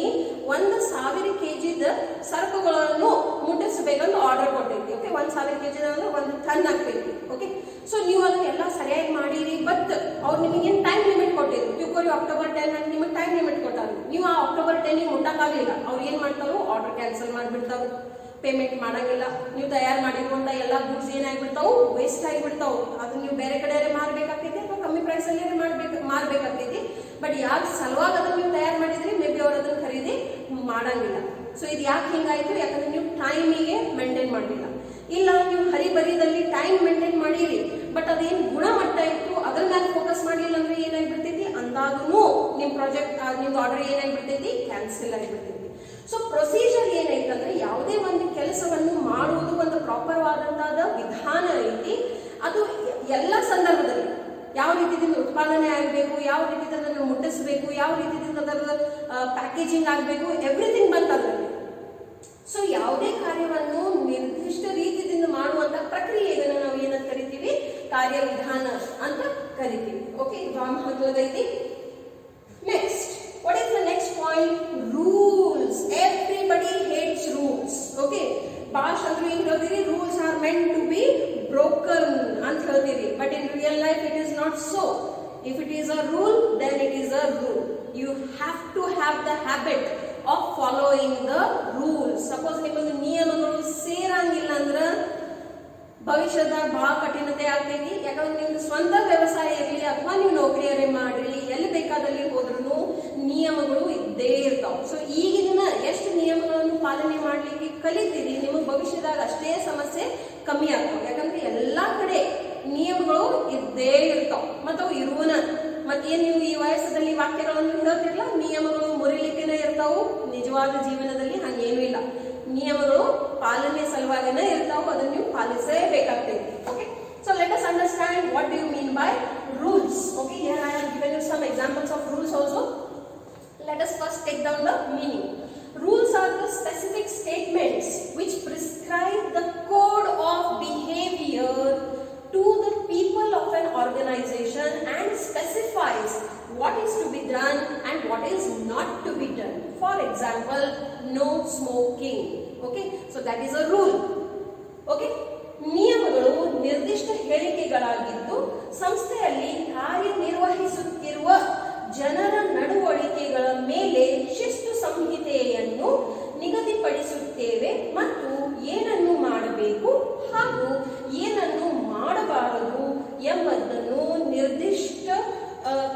1,000 kg ಸರಕುಗಳನ್ನು ಮುಟ್ಟಿಸಬೇಕಂತ ಆರ್ಡರ್ ಕೊಟ್ಟೈತಿ. ಓಕೆ, 1,000 kg ಅಂದ್ರೆ 1 ಟನ್ ಆಗ್ತೈತಿ. ಓಕೆ, ಸೊ ನೀವು ಅದನ್ನೆಲ್ಲ ಸರಿಯಾಗಿ ಮಾಡಿರಿ. ಬಟ್ ಅವ್ರು ನಿಮಗೇನು ಟೈಮ್ ಲಿಮಿಟ್ ಕೊಟ್ಟಿದ್ರು. ತಿಳ್ಕೊರಿ ಅಕ್ಟೋಬರ್ 10 ಅಂತ ನಿಮಗೆ ಟೈಮ್ ಲಿಮಿಟ್ ಕೊಟ್ಟಾರ. ನೀವು ಆ ಅಕ್ಟೋಬರ್ 10 ಮುಟ್ಟಕ್ಕಾಗಲಿಲ್ಲ. ಅವ್ರು ಏನ್ ಮಾಡ್ತಾರೋ ಆರ್ಡರ್ ಕ್ಯಾನ್ಸಲ್ ಮಾಡಿಬಿಡ್ತಾವ, ಪೇಮೆಂಟ್ ಮಾಡಂಗಿಲ್ಲ. ನೀವು ತಯಾರು ಮಾಡಿರುವಂತ ಎಲ್ಲ ಗುಡ್ಸ್ ಏನಾಗ್ಬಿಡ್ತಾವು? ವೇಸ್ಟ್ ಆಗಿಬಿಡ್ತಾವು. ಅದನ್ನ ನೀವು ಬೇರೆ ಕಡೆ ಮಾರ್ಬೇಕಾಗ್ತೈತಿ ಅಥವಾ ಕಮ್ಮಿ ಪ್ರೈಸ್ ಅಲ್ಲಿ ಮಾರ್ಬೇಕಾಗ್ತೈತಿ. ಬಟ್ ಯಾಕೆ ಸಲುವಾಗಿ ಅದನ್ನ ನೀವು ತಯಾರು ಮಾಡಿದ್ರಿ, ಮೇ ಬಿ ಅವ್ರು ಅದನ್ನ ಖರೀದಿ ಮಾಡಂಗಿಲ್ಲ. ಸೊ ಇದು ಯಾಕೆ ಹಿಂಗಾಯ್ತು? ಯಾಕಂದ್ರೆ ನೀವು ಟೈಮಿಗೆ ಮೇಂಟೈನ್ ಮಾಡಲಿಲ್ಲ. ಇಲ್ಲ, ನೀವು ಹರಿಬರಿದಲ್ಲಿ ಟೈಮ್ ಮೇಂಟೈನ್ ಮಾಡಿರಿ, ಬಟ್ ಅದೇನು ಗುಣಮಟ್ಟ ಇತ್ತು ಅದ್ರ ಮೇಲೆ ಫೋಕಸ್ ಮಾಡಲಿಲ್ಲ ಅಂದ್ರೆ ಏನಾಗ್ಬಿಡ್ತೈತಿ? ಅಂದಾಗೂ ನಿಮ್ ಪ್ರಾಜೆಕ್ಟ್ ನಿಮ್ದು ಆರ್ಡರ್ ಏನಾಗ್ಬಿಡ್ತೈತಿ? ಕ್ಯಾನ್ಸಲ್ ಆಗಿಬಿಡ್ತೈತಿ. ಸೊ ಪ್ರೊಸೀಜರ್ ಏನೈತಂದ್ರೆ ಯಾವುದೇ ಒಂದು ಕೆಲಸವನ್ನು ಮಾಡುವುದು ಒಂದು ಪ್ರಾಪರ್ ಆದಂತಹ ವಿಧಾನ ಐತಿ. ಅದು ಎಲ್ಲ ಸಂದರ್ಭದಲ್ಲಿ ಯಾವ ರೀತಿಯಿಂದ ಉತ್ಪಾದನೆ ಆಗಬೇಕು, ಯಾವ ರೀತಿಯಿಂದ ಅದನ್ನು ಮುಟ್ಟಿಸಬೇಕು, ಯಾವ ರೀತಿಯಿಂದ ಅದರ ಪ್ಯಾಕೇಜಿಂಗ್ ಆಗಬೇಕು, ಎವ್ರಿಥಿಂಗ್ ಬಂತದ್ರಲ್ಲಿ. ಸೊ ಯಾವುದೇ ಕಾರ್ಯವನ್ನು ನಿರ್ದಿಷ್ಟ ರೀತಿಯಿಂದ ಮಾಡುವಂತ ಪ್ರಕ್ರಿಯೆಯನ್ನು ನಾವು ಏನಂತ ಕರಿತೀವಿ? ಕಾರ್ಯವಿಧಾನ ಅಂತ ಕರಿತೀವಿ. ಓಕೆ, ಇದು ಮಹತ್ವದೈತಿ. Next, what is the next point? Rules. Everybody hates rules. Okay, ಭಾಷ್ ಅಂದ್ರೆ ಏನ್ ಹೇಳ್ತೀರಿ? Rules are meant to be broken ಅಂತ ಹೇಳ್ತೀರಿ. But in real life it is not so. If it is a rule, then it is a rule. You have to have the habit of following the rules. Suppose ನಿಮ್ಮದು ನಿಯಮಗಳು ಸೇರಂಗಿಲ್ಲ ಅಂದ್ರೆ ಭವಿಷ್ಯದಾಗ ಬಹಳ ಕಠಿಣತೆ ಆಗ್ತೈತಿ. ಯಾಕಂದ್ರೆ ನಿಮ್ದು ಸ್ವಂತ ವ್ಯವಸಾಯ ಇರಲಿ ಅಥವಾ ನೀವು ನೌಕರಿಯರೇ ಮಾಡ್ರಿ, ಎಲ್ಲಿ ಬೇಕಾದಲ್ಲಿ ಹೋದ್ರೂ ನಿಯಮಗಳು ಇದ್ದೇ ಇರ್ತಾವ. ಸೊ ಈಗಿನ ಎಷ್ಟು ನಿಯಮಗಳನ್ನು ಪಾಲನೆ ಮಾಡ್ಲಿಕ್ಕೆ ಕಲಿತೀರಿ, ನಿಮಗೆ ಭವಿಷ್ಯದಾಗ ಅಷ್ಟೇ ಸಮಸ್ಯೆ ಕಮ್ಮಿ ಆಗ್ತಾವ. ಯಾಕಂದ್ರೆ ಎಲ್ಲಾ ಕಡೆ ನಿಯಮಗಳು ಇದ್ದೇ ಇರ್ತಾವ. ಮತ್ತವು ಇರುವನ ಮತ್ತೇನ್ ನೀವು ಈ ವಯಸ್ಸದಲ್ಲಿ ವಾಕ್ಯಗಳನ್ನು ಹೇಳೋದಿಲ್ಲ, ನಿಯಮಗಳು ಮುರಿಲಿಕ್ಕೆನೇ ಇರ್ತಾವು. ನಿಜವಾದ ಜೀವನದಲ್ಲಿ ಹಂಗೇನೂ ಇಲ್ಲ. ನಿಯಮಗಳು ಪಾಲನೆ ಸಲುವಾಗಿನೇ ಇರ್ತಾವು, ಅದನ್ನು ನೀವು ಪಾಲಿಸಲೇಬೇಕಾಗ್ತದೆ. Okay, so let us understand what do you mean by rules. Okay, here I have given you some examples of rules also. Let us first take down the meaning. Rules are the specific statements which prescribe the code of behavior to the people of an organization and specifies what is to be done and what is not to be done. For example, no smoking. Okay, so that is a rule. Okay, ನಿಯಮಗಳು ನಿರ್ದಿಷ್ಟ ಹೇಳಿಕೆಗಳಾಗಿದ್ದು ಸಂಸ್ಥೆಯಲ್ಲಿ ಕಾರ್ಯನಿರ್ವಹಿಸುತ್ತಿರುವ ಜನರ ನಡವಳಿಕೆಗಳ ಮೇಲೆ ಶಿಸ್ತು ಸಂಹಿತೆಯನ್ನು ನಿಗದಿಪಡಿಸುತ್ತೇವೆ ಮತ್ತು ಏನನ್ನು ಮಾಡಬೇಕು ಹಾಗೂ ಏನನ್ನು ಮಾಡಬಾರದು ಎಂಬುದನ್ನು ನಿರ್ದಿಷ್ಟ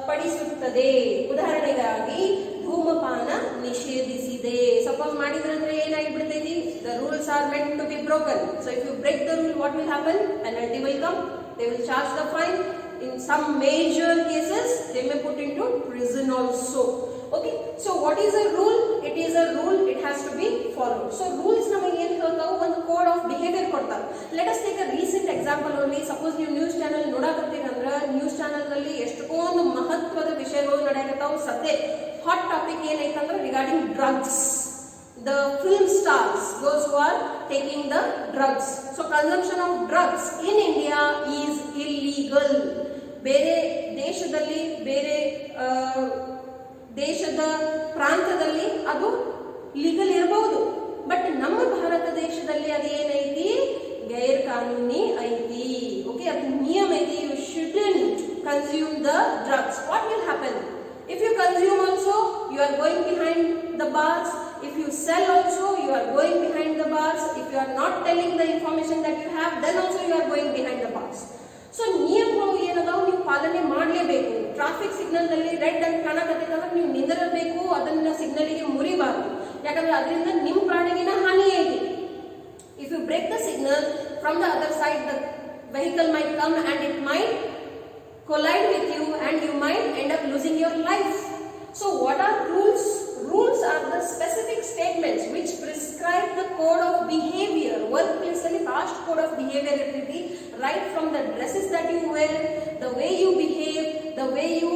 ಪಡಿಸುತ್ತದೆ. ಉದಾಹರಣೆಗಾಗಿ ಧೂಮಪಾನ ನಿಷೇಧಿಸಿದೆ. Suppose ಮಾಡಿದ್ರಂದ್ರೆ ಏನಾಗಿಬಿಡ್ತೈತಿ? The rules are meant to be broken. So if you break the rule, what will happen? Penalty will come. They will charge the fine. In some major cases, they may put into prison also. Okay, so what is a rule? It is a rule. It has to be followed. So rules ನಮಗೆ ಏನು ಹೇಳ್ತಾವು? ಒಂದು code of behaviour ಕೊಡ್ತಾರೆ. Let us take a recent example only. Suppose ನೀವು news channel ನೋಡಕತ್ತೀರಂದ್ರೆ news channel ನಲ್ಲಿ ಎಷ್ಟೊಂದು ಮಹತ್ವದ ವಿಷಯಗಳು ನಡೆಯಕತ್ತಾವು. ಸದ್ಯ ಹಾಟ್ ಟಾಪಿಕ್ ಏನೈತಂದ್ರೆ regarding drugs. The film stars, those who are taking the drugs. So consumption of drugs in India is illegal. ಬೇರೆ ದೇಶದಲ್ಲಿ ಬೇರೆ ದೇಶದ ಪ್ರಾಂತದಲ್ಲಿ ಅದು ಲೀಗಲ್ ಇರಬಹುದು. ಬಟ್ ನಮ್ಮ ಭಾರತ ದೇಶದಲ್ಲಿ ಅದು ಏನೈತಿ? ಗೈರ್ ಕಾನೂನಿ ಐತಿ. ಓಕೆ, ಅದು ನಿಯಮ ಐತಿ. You shouldn't consume the drugs. What will happen? If you consume also, you are going behind the bars. If you sell also, you are going behind the bars. If you are not telling the information that you have, then also you are going behind the bars. So ನಿಯಮಗಳು ಏನದಾವು ನೀವು ಪಾಲನೆ ಮಾಡಲೇಬೇಕು. Traffic signal ನಲ್ಲಿ red ಅಂತ ಕಾಣಕತ್ತೈತಂದ್ರೆ ನೀವು ನಿಂದಿರಬೇಕು, ಅದನ್ನ ಸಿಗ್ನಲ್ಗೆ ಮುರಿಬಾರ್ದು, ಯಾಕಂದ್ರೆ ಅದರಿಂದ ನಿಮ್ಮ ಪ್ರಾಣಿಗಿನ ಹಾನಿ ಐತಿ. If you break the signal, from the other side the vehicle might come and it might collide with you and you might end up losing your life. So what are rules? Rules are the specific statements which prescribe the code of behavior. Workplace ಅಲ್ಲಿ fast code of behavior ಇರ್ತೈತಿ. Right from the dresses that you wear, the way you behave, the way you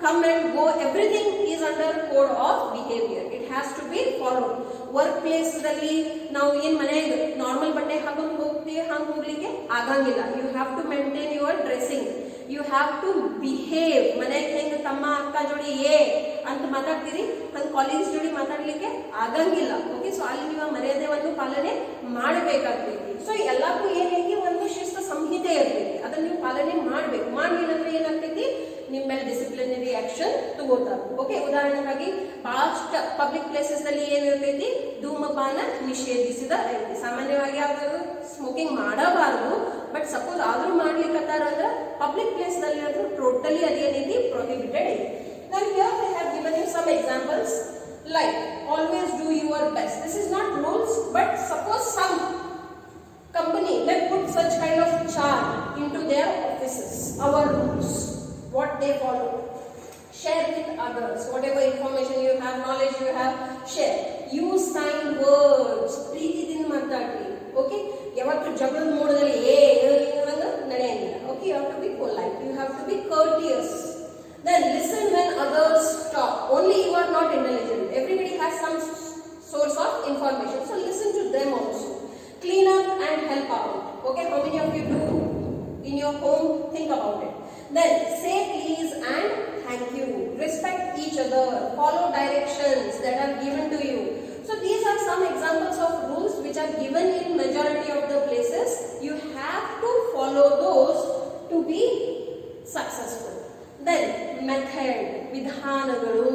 come and go, everything is under code of behavior. It has to be followed. ವರ್ಕ್ಪ್ಲೇಸ್ ದಲ್ಲಿ ನಾವು ಏನ್ ಮನೆಯಾಗ normal ಬಟ್ಟೆ ಹಾಕೊಂಡು ಹೋಗ್ತೀವಿ, ಹಂಗೆ ಹೋಗ್ಲಿಕ್ಕೆ ಆಗಂಗಿಲ್ಲ. You have to maintain your dressing, you have to behave. ಮನೆಯಾಗ ಹೆಂಗೆ ತಮ್ಮ ಅಕ್ಕ ಜೋಡಿ ಅಂತ ಮಾತಾಡ್ತೀರಿ, ಹಂಗೆ ಕಾಲೇಜ್ ಜೋಡಿ ಮಾತಾಡ್ಲಿಕ್ಕೆ ಆಗಂಗಿಲ್ಲ. ಓಕೆ, ಸೊ ಅಲ್ಲಿ ನೀವು ಮರ್ಯಾದೆಯನ್ನು ಪಾಲನೆ ಮಾಡಬೇಕಾಗ್ತೈತಿ. ಸೊ ಎಲ್ಲಕ್ಕೂ ಏನೈತಿ, ಒಂದು ಶಿಸ್ತ ಸಂಹಿತೆ ಇರ್ತೈತಿ, ಅದನ್ನ ನೀವು ಪಾಲನೆ ಮಾಡ್ಬೇಕು. ಮಾಡಲಿಲ್ಲ ಅಂದ್ರೆ ಏನಾಗ್ತೈತಿ, ನಿಮ್ಮ ಮೇಲೆ ಡಿಸಿಪ್ಲಿನರಿ ಆಕ್ಷನ್ ತಗೋತಾರೆ. ಓಕೆ, ಉದಾಹರಣೆಗಾಗಿ ಬಹಳಷ್ಟು ಪಬ್ಲಿಕ್ ಪ್ಲೇಸಸ್ ನಲ್ಲಿ ಏನಿರ್ತೈತಿ, ಧೂಮಪಾನ ನಿಷೇಧಿಸಿದ ಐತಿ. ಸಾಮಾನ್ಯವಾಗಿ ಯಾವ್ದು ಸ್ಮೋಕಿಂಗ್ ಮಾಡಬಾರದು, ಬಟ್ ಸಪೋಸ್ ಆದ್ರೂ ಮಾಡ್ಲಿಕ್ಕತ್ತಾರ ಅಂದ್ರೆ ಪಬ್ಲಿಕ್ ಪ್ಲೇಸ್ ನಲ್ಲಿ ಆದ್ರೂ ಟೋಟಲಿ ಅದೇನೈತಿ ಪ್ರೊಹಿಬಿಟೆಡ್ ಐತಿ. Now here they have given you some examples like always do your best. This is not rules, but suppose some company may put such kind of chart into their offices. Our rules, what they follow. Share with others whatever information you have, knowledge you have, share. Use kind words, ಪ್ರೀತಿದಿಂದ ಮಾತಾಡ್ರಿ. Okay, ಯಾವತ್ತು ಜಗಳ ಮೂಡದಲ್ಲಿ ಹಂಗ ನಡೆಯಂಗಿಲ್ಲ. Okay, you have to be polite, you have to be courteous. Then listen when others talk. Only you are not intelligent, everybody has some source of information, so listen to them also. Clean up and help out. Okay, how many of you do in your home? Think about it. Then say please and thank you. Respect each other, follow directions that are given to you. So these are some examples of rules which are given in majority of the places. You have to follow those to be successful. Then method, vidhanagalu.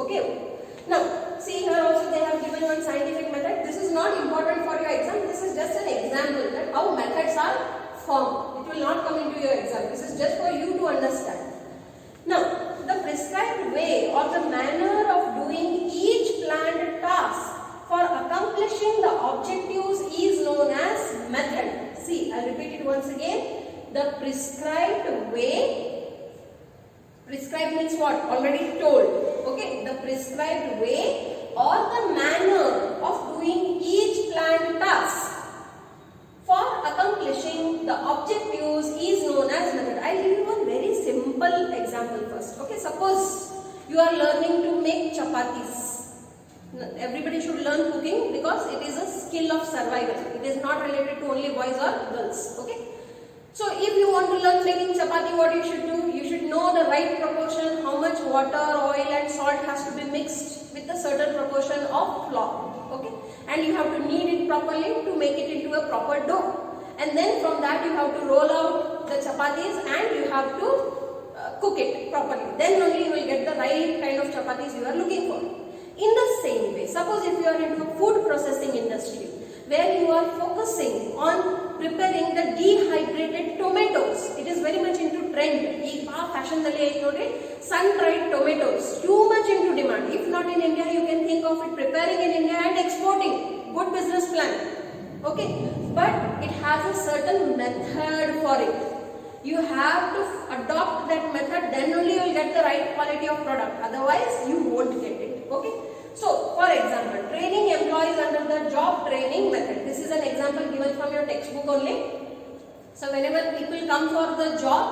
Okay, now see here also they have given one scientific method. This is not important for your exam, this is just an example that how methods are formed. It will not come into your exam, this is just for you to understand. Now the prescribed way or the manner of doing each planned task for accomplishing the objectives is known as method. See, I'll repeat it once again. The prescribed way, prescribed means what? Already told. Okay, the prescribed way or the manner of doing each planned task for accomplishing the objectives is known as method. I'll give you one very simple example first. Okay, suppose you are learning to make chapatis. Everybody should learn cooking because it is a skill of survival. It is not related to only boys or girls. Okay, so if you want to learn making chapati, what you should do? You should know the right proportion, how much water, oil and salt has to be mixed with a certain proportion of flour. Okay, and you have to knead it properly to make it into a proper dough, and then from that you have to roll out the chapatis and you have to cook it properly. Then only you will get the right kind of chapatis you are looking for. In the same way, suppose if you are into food processing industry where you are focusing on preparing the dehydrated tomatoes, it is very much into trend. Ee fashion dalli ayi nodri, sun dried tomatoes too much into demand. If not in India, you can think of it preparing in India and exporting. Good business plan. Okay, but it has a certain method for it. You have to adopt that method, then only you will get the right quality of product, otherwise you won't get it. Okay, so for example, training employees under the job training method. This is an example given from your textbook only. So whenever people come for the job,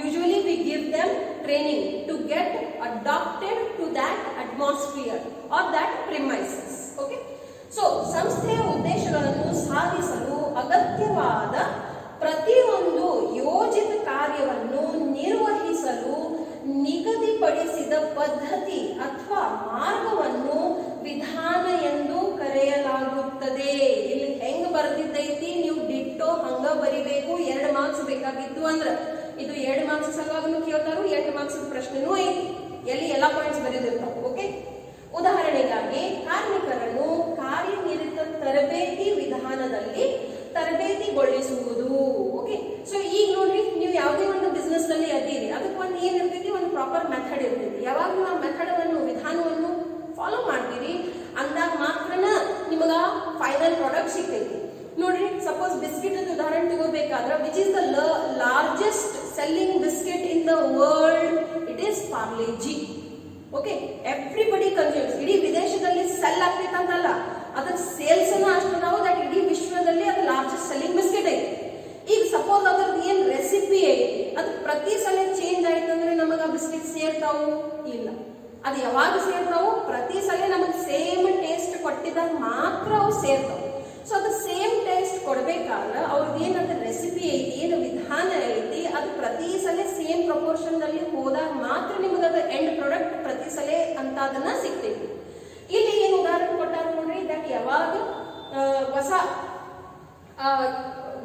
usually we give them training to get adapted to that atmosphere or that premises. Okay, so ಸಂಸ್ಥೆಯ ಉದ್ದೇಶಗಳನ್ನು ಸಾಧಿಸಲು ಅಗತ್ಯವಾದ ಪ್ರತಿಯೊಂದು ಯೋಜಿತ ಕಾರ್ಯವನ್ನು ನಿರ್ವಹಿಸಲು ನಿಗದಿಪಡಿಸಿದ ಪದ್ಧತಿ ಅಥವಾ ಮಾರ್ಗವನ್ನು ವಿಧಾನ ಎಂದು ಕರೆಯಲಾಗುತ್ತದೆ. ಇಲ್ಲಿ ಹೆಂಗ್ ಬರೆದಿದ್ದೈತಿ, ನೀವು ಡಿಟ್ಟೋ ಹಂಗ ಬರಿಬೇಕು. 2 ಮಾರ್ಕ್ಸ್ ಬೇಕಾಗಿತ್ತು ಅಂದ್ರೆ ಇದು 2 ಮಾರ್ಕ್ಸ್ ಸಲುವಾಗಿ ಕೇಳ್ತಾರು, 8 ಮಾರ್ಕ್ಸ್ ಪ್ರಶ್ನೆನೂ ಐತಿ, ಎಲ್ಲಿ ಎಲ್ಲಾ ಪಾಯಿಂಟ್ಸ್ ಬರೆದಿರ್ತಾವ. ಓಕೆ, ಉದಾಹರಣೆಗಾಗಿ ಕಾರ್ಮಿಕರನ್ನು ಕಾರ್ಯನಿರತ ತರಬೇತಿ ವಿಧಾನದಲ್ಲಿ ತರಬೇತಿಗೊಳಿಸುವುದು. ಓಕೆ, ಸೊ ಈಗ ನೋಡ್ರಿ, ನೀವು ಯಾವುದೇ ಒಂದು ಬಿಸ್ನೆಸ್ ನಲ್ಲಿ ಅದೀರಿ, ಅದಕ್ಕೆ ಒಂದು ಏನಿರ್ತೈತಿ, ಒಂದು ಪ್ರಾಪರ್ ಮೆಥಡ್ ಇರ್ತೈತಿ. ಯಾವಾಗ ನೀವು ಆ ಮೆಥಡನ್ನು ವಿಧಾನವನ್ನು ಫಾಲೋ ಮಾಡ್ತೀರಿ ಅಂದಾಗ ಮಾತ್ರನ ನಿಮಗ ಫೈನಲ್ ಪ್ರಾಡಕ್ಟ್ ಸಿಗ್ತೈತಿ. ನೋಡ್ರಿ, ಸಪೋಸ್ ಬಿಸ್ಕಿಟ್ ಅನ್ನು ಉದಾಹರಣೆ ತಗೋಬೇಕಾದ್ರೆ which is the largest selling biscuit in the world? It is Parle-G. Okay, everybody consumes. ಇಡೀ ವಿದೇಶದಲ್ಲಿ ಸೆಲ್ ಆಗ್ತೈತೆ ಅಂತಲ್ಲ, ಅದರ ಸೇಲ್ಸ್ ಅಷ್ಟು ನಾವು ದಟ್ ಇಡೀ ವಿಶ್ವದಲ್ಲಿ ಅದು ಲಾರ್ಜೆಸ್ಟ್ ಸೆಲ್ಲಿಂಗ್ ಬಿಸ್ಕಿಟ್ ಐತಿ. ಈಗ ಸಪೋಸ್ ಅದ್ರದ್ದು ಏನ್ ರೆಸಿಪಿ ಐತಿ ಅದು ಪ್ರತಿ ಸಲ ಚೇಂಜ್ ಆಯ್ತು ಅಂದ್ರೆ ನಮಗ ಬಿಸ್ಕಿಟ್ ಸೇರ್ತಾವು? ಇಲ್ಲ. ಅದು ಯಾವಾಗ ಸೇರ್ತಾವು? ಪ್ರತಿ ಸಲ ನಮಗೆ ಸೇಮ್ ಟೇಸ್ಟ್ ಕೊಟ್ಟಿದಾಗ ಮಾತ್ರ ಅವು ಸೇರ್ತಾವು. ಸೊ ಅದು ಸೇಮ್ ಟೇಸ್ಟ್ ಕೊಡ್ಬೇಕಾದ್ರೆ ಅವ್ರದ್ದು ಏನಂತ ರೆಸಿಪಿ ಐತಿ, ಏನು ವಿಧಾನ ಐತಿ, ಅದು ಪ್ರತಿ ಸಲ ಸೇಮ್ ಪ್ರಪೋರ್ಷನ್ ನಲ್ಲಿ ಹೋದಾಗ ಮಾತ್ರ ನಿಮಗೆ ಅದು ಎಂಡ್ ಪ್ರಾಡಕ್ಟ್ ಪ್ರತಿ ಸಲ ಅಂತ ಅದನ್ನ ಸಿಗ್ತೈತಿ. ಇಲ್ಲಿ ಏನು ಉದಾಹರಣೆ ಕೊಟ್ಟಾರ ನೋಡ್ರಿ, ದಟ್ ಯಾವಾಗ ಹೊಸ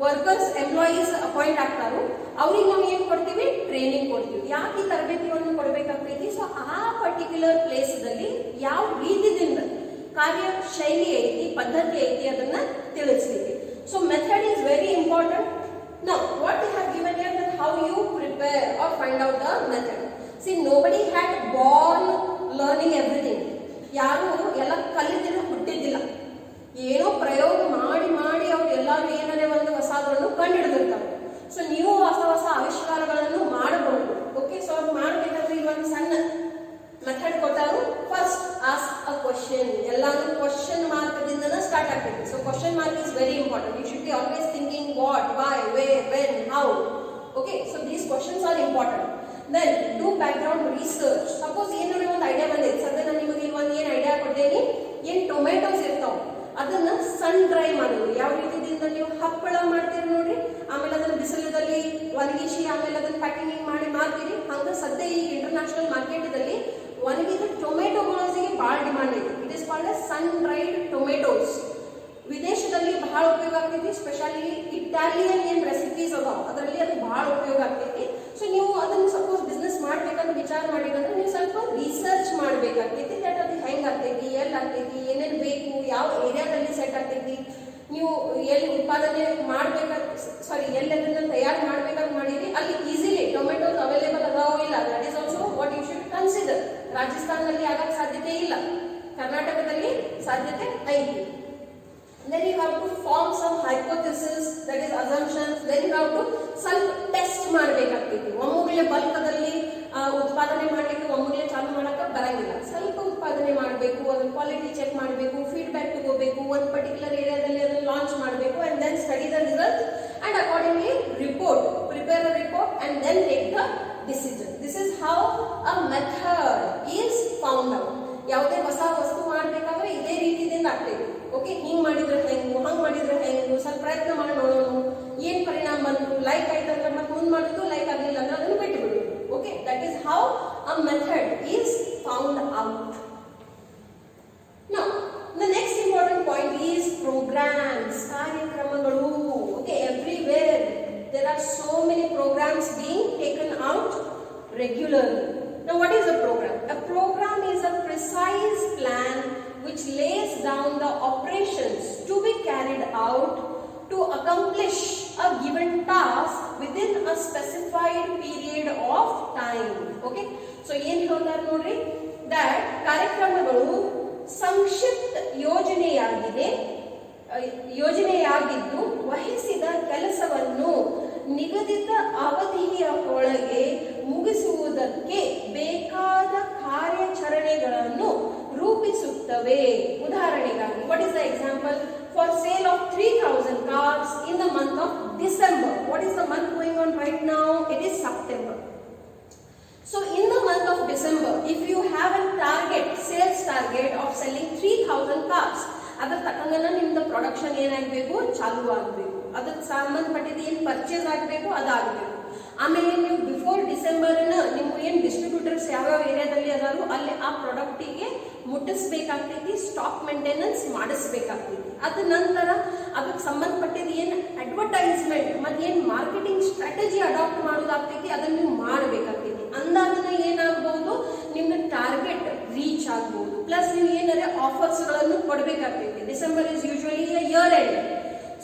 ವರ್ಕರ್ಸ್ ಎಂಪ್ಲಾಯೀಸ್ ಅಪಾಯಿಂಟ್ ಆಗ್ತಾರೋ ಅವ್ರಿಗೆ ನಾವು ಏನ್ ಕೊಡ್ತೀವಿ? ಟ್ರೈನಿಂಗ್ ಕೊಡ್ತೀವಿ. ಯಾಕೆ ಈ ತರಬೇತಿಯನ್ನು ಕೊಡ್ಬೇಕಾಗ್ತೈತಿ? ಸೊ ಆ ಪರ್ಟಿಕ್ಯುಲರ್ ಪ್ಲೇಸ್ ದಲ್ಲಿ ಯಾವ ರೀತಿಯಿಂದ ಕಾರ್ಯ ಶೈಲಿ ಐತಿ, ಪದ್ಧತಿ ಐತಿ ಅದನ್ನ ತಿಳಿಸ್ಲಿಕ್ಕೆ. So method is very important. Now what you have given here that how you prepare or find out the method. See nobody had born learning everything. ಯಾರು ಎಲ್ಲ ಕಲಿತಿಲ್ಲ, ಹುಟ್ಟಿದ್ದಿಲ್ಲ. ಏನೋ ಪ್ರಯೋಗ ಮಾಡಿ ಮಾಡಿ ಅವ್ರು ಎಲ್ಲರೂ ಏನಾರೇ ಒಂದು ಹೊಸದನ್ನು ಕಂಡುಹಿಡಿದಿರ್ತಾರೆ. ಸೊ ನೀವು ಹೊಸ ಹೊಸ ಆವಿಷ್ಕಾರಗಳನ್ನು ಮಾಡಬಹುದು. ಓಕೆ, ಸೊ ಅದು ಮಾಡಬೇಕಾದ್ರೆ ಇವಾಗ ಸಣ್ಣ ಮೆಥಡ್ ಕೊಟ್ಟಾರು. First ask a question. ಎಲ್ಲಾನು ಕ್ವಶನ್ ಮಾರ್ಕ್ದಿಂದ ಸ್ಟಾರ್ಟ್ ಆಗ್ತೈತಿ. So question mark is very important. You should be always thinking what, why, where, when, how. Okay, so these questions are important. Then do background research. Suppose ಏನಾದ್ರು ಒಂದು idea ಬಂದೈತೆ, ಸದ್ಯ ನಾನು ನಿಮಗೆ ಒಂದು ಏನು ಐಡಿಯಾ ಕೊಡ್ತೇನೆ, ಏನ್ ಟೊಮೆಟೊಸ್ ಇರ್ತಾವ ಅದನ್ನ ಸನ್ ಡ್ರೈ ಮಾಡೋದು. ಯಾವ ರೀತಿಯಿಂದ ನೀವು ಹಪ್ಪಳ ಮಾಡ್ತೀರಿ ನೋಡ್ರಿ, ಆಮೇಲೆ ಅದನ್ನ ಬಿಸಿಲದಲ್ಲಿ ಒಣಗಿಸಿ ಆಮೇಲೆ ಅದನ್ನ ಪ್ಯಾಕಿಂಗ್ ಮಾಡಿ ಮಾರ್ತೀರಿ. ಹಂಗ ಸದ್ಯ ಈ ಇಂಟರ್ನ್ಯಾಷನಲ್ ಮಾರ್ಕೆಟ್ದಲ್ಲಿ ಒಣಗಿದ ಟೊಮೆಟೊಗಳಿಗೆ ಬಹಳ ಡಿಮಾಂಡ್ ಐತಿ. It is called sun dried tomatoes. ವಿದೇಶದಲ್ಲಿ ಬಹಳ ಉಪಯೋಗ ಆಗ್ತೈತಿ. ಸ್ಪೆಷಲಿ ಇಟಾಲಿಯನ್ ಏನ್ ರೆಸಿಪೀಸ್ ಅದಾವ ಅದರಲ್ಲಿ ಅದು ಬಹಳ ಉಪಯೋಗ ಆಗ್ತೈತಿ. ಸೊ ನೀವು ಅದನ್ನ ಸಪೋಸ್ ಬಿಸ್ನೆಸ್ ಮಾಡ್ಬೇಕಂದ್ರೆ ವಿಚಾರ ಮಾಡಿದ್ರೆ ನೀವು ಸ್ವಲ್ಪ ರಿಸರ್ಚ್ ಮಾಡ್ಬೇಕಾಗ್ತೈತಿ. ದಟ್ ಅದು ಹೆಂಗ್ ಆಗ್ತೈತಿ, ಎಲ್ಲಿ ಆಗ್ತೈತಿ, ಏನೇನು ಬೇಕು, ಯಾವ ಏರಿಯಾದಲ್ಲಿ ಸೆಟ್ ಆಗ್ತೈತಿ, ನೀವು ಎಲ್ಲಿ ಉತ್ಪಾದನೆ ಎಲ್ಲಿ ಅದನ್ನ ತಯಾರು ಮಾಡ್ಬೇಕಂತ ಮಾಡಿರಿ, ಅಲ್ಲಿ ಈಸಿಲಿ ಟೊಮೆಟೋಸ್ ಅವೈಲೇಬಲ್ ಅದಾವೋ ಇಲ್ಲ, that is also what you should consider. ರಾಜಸ್ಥಾನದಲ್ಲಿ ಆಗಕ್ಕೆ ಸಾಧ್ಯತೆ ಇಲ್ಲ, ಕರ್ನಾಟಕದಲ್ಲಿ ಸಾಧ್ಯತೆ ಐತಿ. Then you have to form some hypothesis, that is assumptions. Then you have to ಸ್ವಲ್ಪ ಟೆಸ್ಟ್ ಮಾಡಬೇಕಾಗ್ತೈತಿ. ಒಮ್ಮೊಮ್ಮೆ ಬಲ್ಕದಲ್ಲಿ ಉತ್ಪಾದನೆ ಮಾಡ್ಲಿಕ್ಕೆ ಒಮ್ಮೊಮ್ಮೆ ಚಾಲು ಮಾಡಕ್ಕೆ ಬರಂಗಿಲ್ಲ. ಸ್ವಲ್ಪ ಉತ್ಪಾದನೆ ಮಾಡಬೇಕು, ಅದನ್ನ ಕ್ವಾಲಿಟಿ ಚೆಕ್ ಮಾಡಬೇಕು, ಫೀಡ್ಬ್ಯಾಕ್ ತಗೋಬೇಕು, ಒಂದು ಪರ್ಟಿಕ್ಯುಲರ್ ಏರಿಯಾದಲ್ಲಿ ಅದನ್ನ ಲಾಂಚ್ ಮಾಡಬೇಕು, and then study the result and accordingly report, prepare a report and then take the decision. This is how a method is found out. ಯಾವುದೇ ಹೊಸ ವಸ್ತು ಮಾಡ್ಬೇಕಾದ್ರೆ ಇದೇ ರೀತಿಯಿಂದ ಆಗ್ತೈತಿ. ಓಕೆ, ಹಿಂಗ್ ಮಾಡಿದ್ರೆ ಹೆಂಗು, ಹಂಗ್ ಮಾಡಿದ್ರೆ ಹೆಂಗು, ಸ್ವಲ್ಪ ಪ್ರಯತ್ನ ಮಾಡಿ ನೋಡೋಣ ಏನ್ ಪರಿಣಾಮ ಬಂತು. ಲೈಕ್ ಆಯ್ತಂದ್ರೆ ಮತ್ತೆ ಮುಂದ್ ಮಾಡಿದ್ದು, ಲೈಕ್ ಆಗ್ಲಿಲ್ಲ ಅಂದ್ರೆ ಅದನ್ನು ಬಿಟ್ಟು ಬಿಡುದು. Okay, that is how a method is found out. Now the next important point is programmes, ಕಾರ್ಯಕ್ರಮಗಳು. Okay, everywhere there are so many programmes being taken out regularly. Now what is a program? A program is a precise plan which lays down the operations to be carried out to accomplish a given task within a specified period of time. Okay, so ಏನು ಹೇಳ್ತಾರೆ ನೋಡ್ರಿ, that ಕಾರ್ಯಕ್ರಮಗಳು ಸಂಕ್ಷಿಪ್ತ ಯೋಜನೆಯಾಗಿದ್ದು ವಹಿಸಿದ ಕೆಲಸವನ್ನು ನಿಗದಿತ ಅವಧಿಯ ಒಳಗೆ ಮುಗಿಸುವುದಕ್ಕೆ ಬೇಕಾದ ಕಾರ್ಯಾಚರಣೆಗಳನ್ನು ರೂಪಿಸುತ್ತವೆ. ಉದಾಹರಣೆಗಾಗಿ, what is the example? For sale of 3000 cars in the month of December. What is the month going on right now? It is September. So in the month of December, if you have a sales target of selling 3000 cars, ಅದರ ತಕ್ಕಂಗನ ನಿಮ್ದು production ಏನಾಗಬೇಕು, ಚಾಲು ಆಗಬೇಕು. ಅದಕ್ಕೆ ಸಂಬಂಧಪಟ್ಟಿದ್ದು ಏನು purchase ಆಗಬೇಕು ಅದಾಗಬೇಕು. ಆಮೇಲೆ ನೀವು ಬಿಫೋರ್ ಡಿಸೆಂಬರ್ ನಿಮ್ಮ ಏನು ಡಿಸ್ಟ್ರಿಬ್ಯೂಟರ್ಸ್ ಯಾವ್ಯಾವ ಏರಿಯಾದಲ್ಲಿ ಅದಾರು ಅಲ್ಲಿ ಆ ಪ್ರಾಡಕ್ಟಿಗೆ ಮುಟ್ಟಿಸ್ಬೇಕಾಗ್ತೈತಿ, ಸ್ಟಾಕ್ ಮೇಂಟೆನೆನ್ಸ್ ಮಾಡಿಸ್ಬೇಕಾಗ್ತೈತಿ. ಅದ ನಂತರ ಅದಕ್ಕೆ ಸಂಬಂಧಪಟ್ಟಿದ್ದು ಏನು ಅಡ್ವರ್ಟೈಸ್ಮೆಂಟ್ ಮತ್ತೆ ಏನು ಮಾರ್ಕೆಟಿಂಗ್ ಸ್ಟ್ರಾಟಜಿ ಅಡಾಪ್ಟ್ ಮಾಡೋದಾಗ್ತೈತಿ ಅದನ್ನ ನೀವು ಮಾಡಬೇಕಾಗ್ತೈತಿ. ಅಂದಾಗನ ಏನಾಗಬಹುದು, ನಿಮ್ಮ ಟಾರ್ಗೆಟ್ ರೀಚ್ ಆಗಬಹುದು. ಪ್ಲಸ್ ನೀವು ಏನಾದ್ರೆ ಆಫರ್ಸ್ ಗಳನ್ನು ಕೊಡಬೇಕಾಗ್ತೈತಿ. December is usually year end.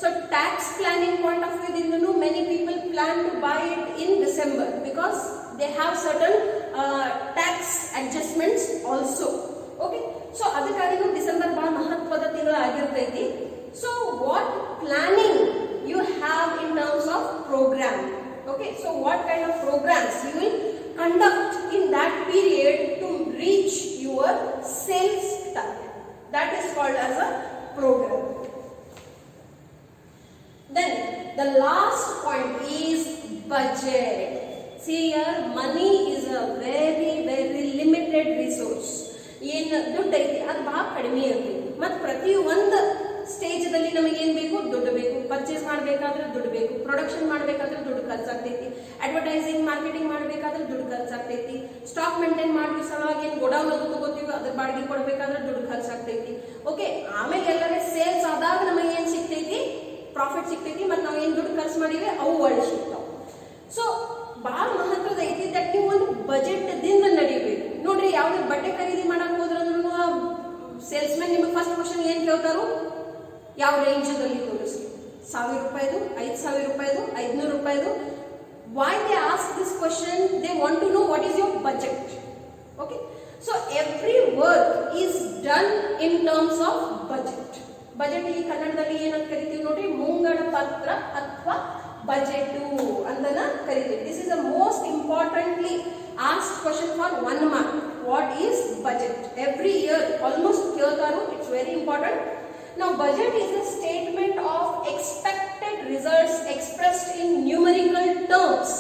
So tax planning point of view, many people plan to buy it in December. December because they have certain tax adjustments also. Okay, so ಅದಕ್ಕಾಗಿ December ಬಹಳ ಮಹತ್ವದ ತಿಂಗಳು ಆಗಿರ್ತೈತಿ. So what planning you have in terms of program? Okay, so what kind of programs you will conduct in that period to reach your sales target? That is called as a program. Then the last point is budget. See here, money is a very limited resource. ಏನು ದುಡ್ಡು ಐತಿ ಅದು ಬಹಳ ಕಡಿಮೆ ಇರ್ತೈತಿ. ಮತ್ತು ಪ್ರತಿ ಒಂದು ಸ್ಟೇಜದಲ್ಲಿ ನಮಗೆ ಏನು ಬೇಕು? ದುಡ್ಡು ಬೇಕು. ಪರ್ಚೇಸ್ ಮಾಡಬೇಕಾದ್ರೆ ದುಡ್ಡು ಬೇಕು, ಪ್ರೊಡಕ್ಷನ್ ಮಾಡಬೇಕಾದ್ರೆ ದುಡ್ಡು ಖರ್ಚಾಗ್ತೈತಿ, ಅಡ್ವರ್ಟೈಸಿಂಗ್ ಮಾರ್ಕೆಟಿಂಗ್ ಮಾಡಬೇಕಾದ್ರೆ ದುಡ್ಡು ಖರ್ಚಾಗ್ತೈತಿ, ಸ್ಟಾಕ್ ಮೇಂಟೈನ್ ಮಾಡೋ ಸಲುವಾಗಿ ಏನು ಗೋಡೌನ್ ಅದು ತಗೋತೀವಿ ಅದ್ರ ಬಾಡಿಗೆ ಕೊಡಬೇಕಾದ್ರೆ ದುಡ್ಡು ಖರ್ಚಾಗ್ತೈತಿ. ಓಕೆ, ಆಮೇಲೆ ಎಲ್ಲರೇ ಸೇಲ್ಸ್ ಆದಾಗ ನಮಗೆ ಏನು ಸಿಗ್ತೈತಿ? ಪ್ರಾಫಿಟ್ ಸಿಗ್ತೈತಿ. ಮತ್ತು ನಾವು ಏನು ದುಡ್ಡು ಖರ್ಚು ಮಾಡಿವಿ ಅವು ಒಳ್ಳೆ ಸಿಗ್ತಾವೆ. ಸೊ ಬಹಳ ಮಹತ್ವದ ಐತಿ ದಟ್ ನೀವು ಒಂದು ಬಜೆಟ್ ದಿಂದ ನಡಿಬೇಕು. ನೋಡ್ರಿ, ಯಾವುದೇ ಬಟ್ಟೆ ಖರೀದಿ ಮಾಡಕ್ ಹೋದ್ರೂ ಸೇಲ್ಸ್ ಮ್ಯಾನ್ ನಿಮಗೆ ಫಸ್ಟ್ ಕ್ವಶನ್ ಏನ್ ಕೇಳ್ತಾರೋ? ಯಾವ ರೇಂಜಲ್ಲಿ ತೋರಿಸಿ? 1000 ರೂಪಾಯಿದು, 5000 ರೂಪಾಯಿದು, 500 ರೂಪಾಯಿದು. Why they ask this question? They want to know what is your budget. Okay, so every work is done in terms of budget. Budget ಈ ಕನ್ನಡದಲ್ಲಿ ಏನಂತ ಕರಿತೀವಿ ನೋಡ್ರಿ? ಮುಂಗಡ ಪತ್ರ ಅಥವಾ ಬಜೆಟ್ ಅಂತನ ಕರಿತೀವಿ. This is the most importantly asked question for 1 mark. What is budget? Every year almost ಕೇಳ್ತಾರೋ. It's very important. Now budget is a statement of expected results expressed in numerical terms.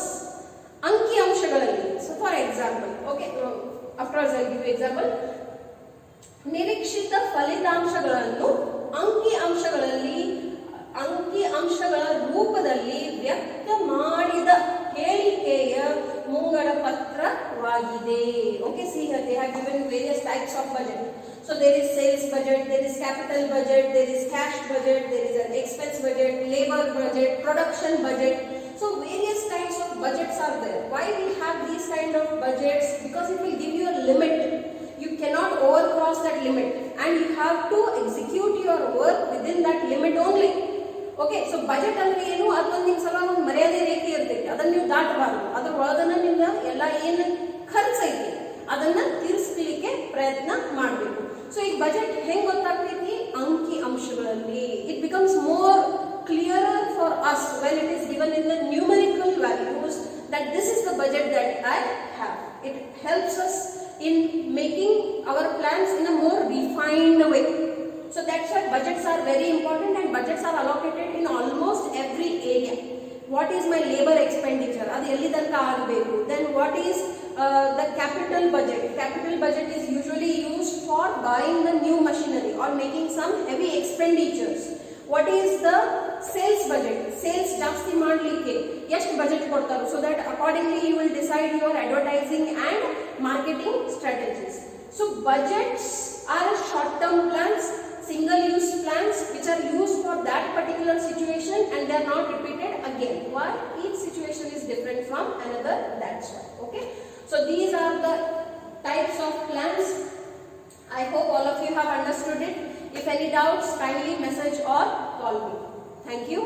ಅಂಕಿ ಅಂಶಗಳಲ್ಲಿ. So for example, okay, afterwards I'll give you example. ನಿರೀಕ್ಷಿತ ಫಲಿತಾಂಶಗಳನ್ನು ಅಂಕಿ ಅಂಶಗಳ ರೂಪದಲ್ಲಿ ವ್ಯಕ್ತ ಮಾಡಿದ ಹೇಳಿಕೆಯ ಮುಂಗಡ ಪತ್ರವಾಗಿದೆ. Okay, see here they have given various types of budget. So there is sales budget, there is capital budget, there is cash budget, there is an expense budget, labor budget, production budget. So various kinds of budgets are there. Why we have these kind of budgets? Because it will give you a limit. You cannot overcross that limit and you have to execute your work within that limit only. Okay, so budget ಅಂದ್ರೆ ಏನು? ಅದೊಂದು ನಿಮ್ಮ ಸಲ ಒಂದು ಮರ್ಯಾದೆ ರೇಖೆ ಇರ್ತೈತಿ, ಅದನ್ನ ನೀವು ದಾಟಬಾರದು. ಅದ್ರ ಒಳಗನ ನಿಮ್ದ ಎಲ್ಲ ಏನು ಖರ್ಚೈತಿ ಅದನ್ನ ತೀರಿಸಲಿಕ್ಕೆ ಪ್ರಯತ್ನ ಮಾಡಬೇಕು. ಸೊ ಈ ಬಜೆಟ್ ಹೆಂಗ್ ಗೊತ್ತಾಗ್ತೈತಿ? ಅಂಕಿ ಅಂಶಗಳಲ್ಲಿ. It becomes more clearer for us when it is given in the numerical values that this is the budget that I have. It helps us in making our plans in a more refined way. So that's why budgets are very important and budgets are allocated in almost every area. What is my labor expenditure? Adu elli tanka agbeku. Then what is the capital budget? Capital budget is usually used for buying the new machinery or making some heavy expenditures. What is the sales budget? Sales ಜಾಸ್ತಿ ಮಾಡಲಿಕ್ಕೆ ಎಷ್ಟು budget ಕೊಡ್ತಾರೋ? So that accordingly you will decide your advertising and marketing strategies. So budgets are short-term plans, single-use plans which are used for that particular situation and they are not repeated again. Why? Each situation is different from another. That's why. Okay. So these are the types of plans. I hope all of you have understood it. If any doubts, kindly message or call me. Thank you.